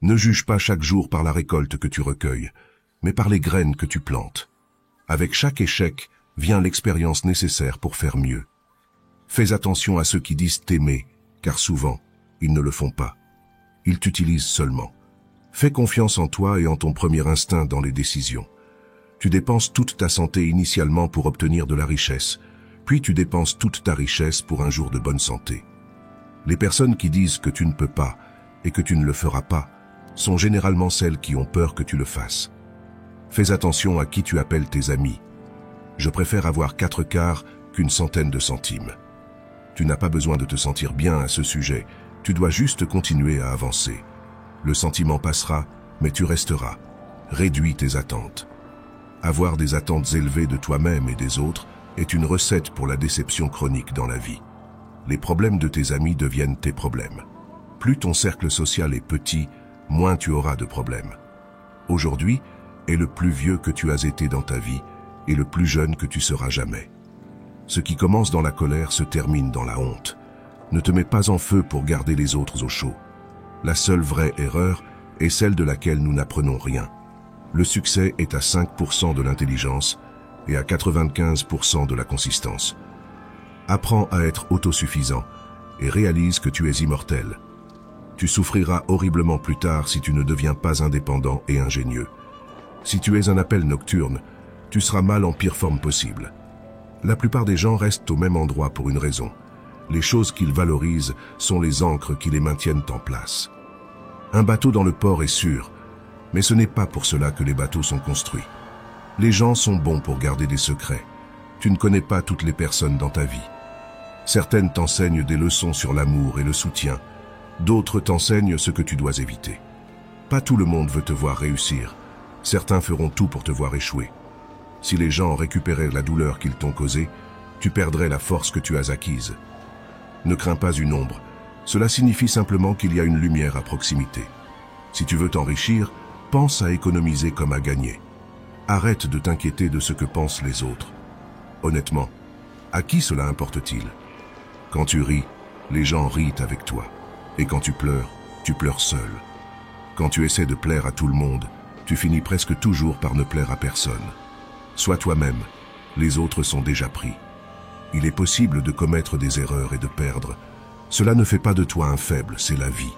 Ne juge pas chaque jour par la récolte que tu recueilles, mais par les graines que tu plantes. Avec chaque échec vient l'expérience nécessaire pour faire mieux. Fais attention à ceux qui disent t'aimer, car souvent, ils ne le font pas. Ils t'utilisent seulement. Fais confiance en toi et en ton premier instinct dans les décisions. Tu dépenses toute ta santé initialement pour obtenir de la richesse, puis tu dépenses toute ta richesse pour un jour de bonne santé. Les personnes qui disent que tu ne peux pas et que tu ne le feras pas sont généralement celles qui ont peur que tu le fasses. Fais attention à qui tu appelles tes amis. Je préfère avoir 4 quarts qu'une centaine de centimes. Tu n'as pas besoin de te sentir bien à ce sujet, tu dois juste continuer à avancer. Le sentiment passera, mais tu resteras. Réduis tes attentes. Avoir des attentes élevées de toi-même et des autres est une recette pour la déception chronique dans la vie. Les problèmes de tes amis deviennent tes problèmes. Plus ton cercle social est petit, moins tu auras de problèmes. Aujourd'hui est le plus vieux que tu as été dans ta vie et le plus jeune que tu seras jamais. Ce qui commence dans la colère se termine dans la honte. Ne te mets pas en feu pour garder les autres au chaud. La seule vraie erreur est celle de laquelle nous n'apprenons rien. Le succès est à 5% de l'intelligence et à 95% de la consistance. Apprends à être autosuffisant et réalise que tu es immortel. Tu souffriras horriblement plus tard si tu ne deviens pas indépendant et ingénieux. Si tu es un appel nocturne, tu seras mal en pire forme possible. La plupart des gens restent au même endroit pour une raison. Les choses qu'ils valorisent sont les ancres qui les maintiennent en place. Un bateau dans le port est sûr, mais ce n'est pas pour cela que les bateaux sont construits. Les gens sont bons pour garder des secrets. Tu ne connais pas toutes les personnes dans ta vie. Certaines t'enseignent des leçons sur l'amour et le soutien. D'autres t'enseignent ce que tu dois éviter. Pas tout le monde veut te voir réussir. Certains feront tout pour te voir échouer. Si les gens récupéraient la douleur qu'ils t'ont causée, tu perdrais la force que tu as acquise. Ne crains pas une ombre. Cela signifie simplement qu'il y a une lumière à proximité. Si tu veux t'enrichir, pense à économiser comme à gagner. Arrête de t'inquiéter de ce que pensent les autres. Honnêtement, à qui cela importe-t-il? Quand tu ris, les gens rient avec toi. Et quand tu pleures seul. Quand tu essaies de plaire à tout le monde, tu finis presque toujours par ne plaire à personne. Sois toi-même, les autres sont déjà pris. Il est possible de commettre des erreurs et de perdre. Cela ne fait pas de toi un faible, c'est la vie.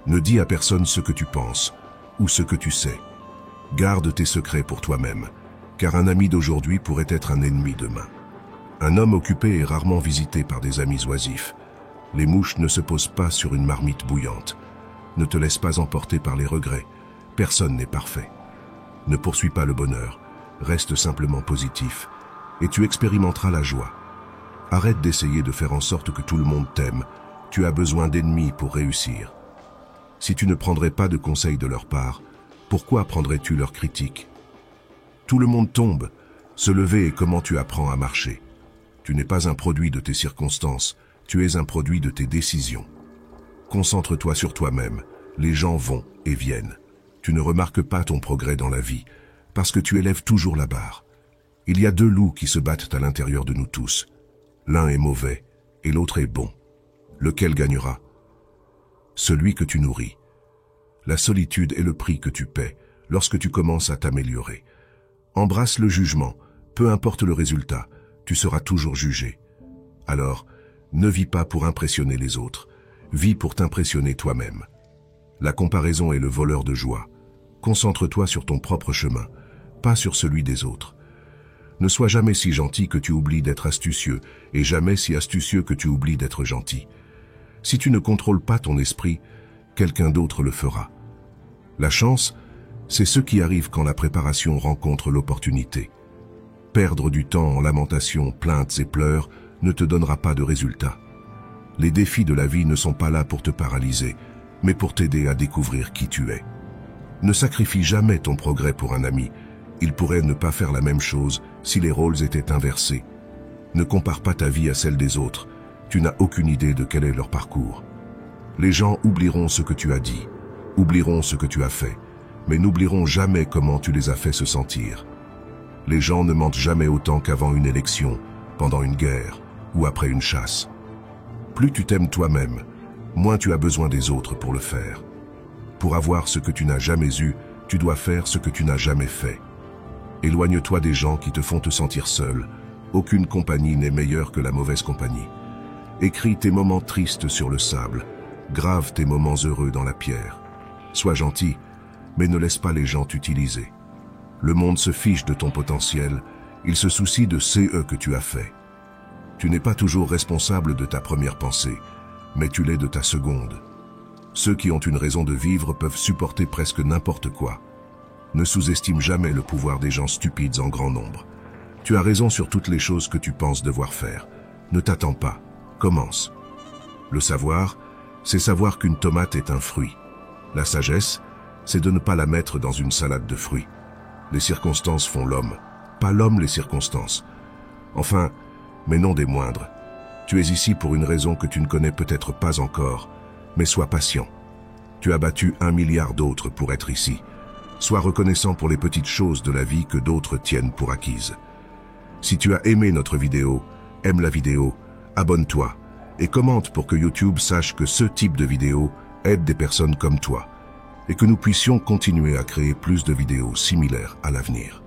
Ne dis à personne ce que tu penses ou ce que tu sais. Garde tes secrets pour toi-même, car un ami d'aujourd'hui pourrait être un ennemi demain. Un homme occupé est rarement visité par des amis oisifs. Les mouches ne se posent pas sur une marmite bouillante. Ne te laisse pas emporter par les regrets. Personne n'est parfait. Ne poursuis pas le bonheur. Reste simplement positif et tu expérimenteras la joie. Arrête d'essayer de faire en sorte que tout le monde t'aime. Tu as besoin d'ennemis pour réussir. Si tu ne prendrais pas de conseils de leur part, pourquoi prendrais-tu leurs critiques? Tout le monde tombe. Se lever est comment tu apprends à marcher. Tu n'es pas un produit de tes circonstances, tu es un produit de tes décisions. Concentre-toi sur toi-même. Les gens vont et viennent. Tu ne remarques pas ton progrès dans la vie, parce que tu élèves toujours la barre. Il y a 2 loups qui se battent à l'intérieur de nous tous. L'un est mauvais et l'autre est bon. Lequel gagnera? Celui que tu nourris. La solitude est le prix que tu paies lorsque tu commences à t'améliorer. Embrasse le jugement, peu importe le résultat, tu seras toujours jugé. Alors, ne vis pas pour impressionner les autres, vis pour t'impressionner toi-même. La comparaison est le voleur de joie. Concentre-toi sur ton propre chemin, pas sur celui des autres. Ne sois jamais si gentil que tu oublies d'être astucieux, et jamais si astucieux que tu oublies d'être gentil. Si tu ne contrôles pas ton esprit, quelqu'un d'autre le fera. La chance, c'est ce qui arrive quand la préparation rencontre l'opportunité. Perdre du temps en lamentations, plaintes et pleurs ne te donnera pas de résultat. Les défis de la vie ne sont pas là pour te paralyser, mais pour t'aider à découvrir qui tu es. Ne sacrifie jamais ton progrès pour un ami. Il pourrait ne pas faire la même chose si les rôles étaient inversés. Ne compare pas ta vie à celle des autres. Tu n'as aucune idée de quel est leur parcours. Les gens oublieront ce que tu as dit, oublieront ce que tu as fait, mais n'oublieront jamais comment tu les as fait se sentir. Les gens ne mentent jamais autant qu'avant une élection, pendant une guerre ou après une chasse. Plus tu t'aimes toi-même, moins tu as besoin des autres pour le faire. Pour avoir ce que tu n'as jamais eu, tu dois faire ce que tu n'as jamais fait. Éloigne-toi des gens qui te font te sentir seul. Aucune compagnie n'est meilleure que la mauvaise compagnie. Écris tes moments tristes sur le sable. Grave tes moments heureux dans la pierre. Sois gentil, mais ne laisse pas les gens t'utiliser. Le monde se fiche de ton potentiel. Il se soucie de ce que tu as fait. Tu n'es pas toujours responsable de ta première pensée, mais tu l'es de ta seconde. Ceux qui ont une raison de vivre peuvent supporter presque n'importe quoi. Ne sous-estime jamais le pouvoir des gens stupides en grand nombre. Tu as raison sur toutes les choses que tu penses devoir faire. Ne t'attends pas. Commence. Le savoir, c'est savoir qu'une tomate est un fruit. La sagesse, c'est de ne pas la mettre dans une salade de fruits. Les circonstances font l'homme, pas l'homme les circonstances. Enfin, mais non des moindres. Tu es ici pour une raison que tu ne connais peut-être pas encore, mais sois patient. Tu as battu 1 milliard d'autres pour être ici. Sois reconnaissant pour les petites choses de la vie que d'autres tiennent pour acquises. Si tu as aimé notre vidéo, aime la vidéo, abonne-toi et commente pour que YouTube sache que ce type de vidéo aide des personnes comme toi et que nous puissions continuer à créer plus de vidéos similaires à l'avenir.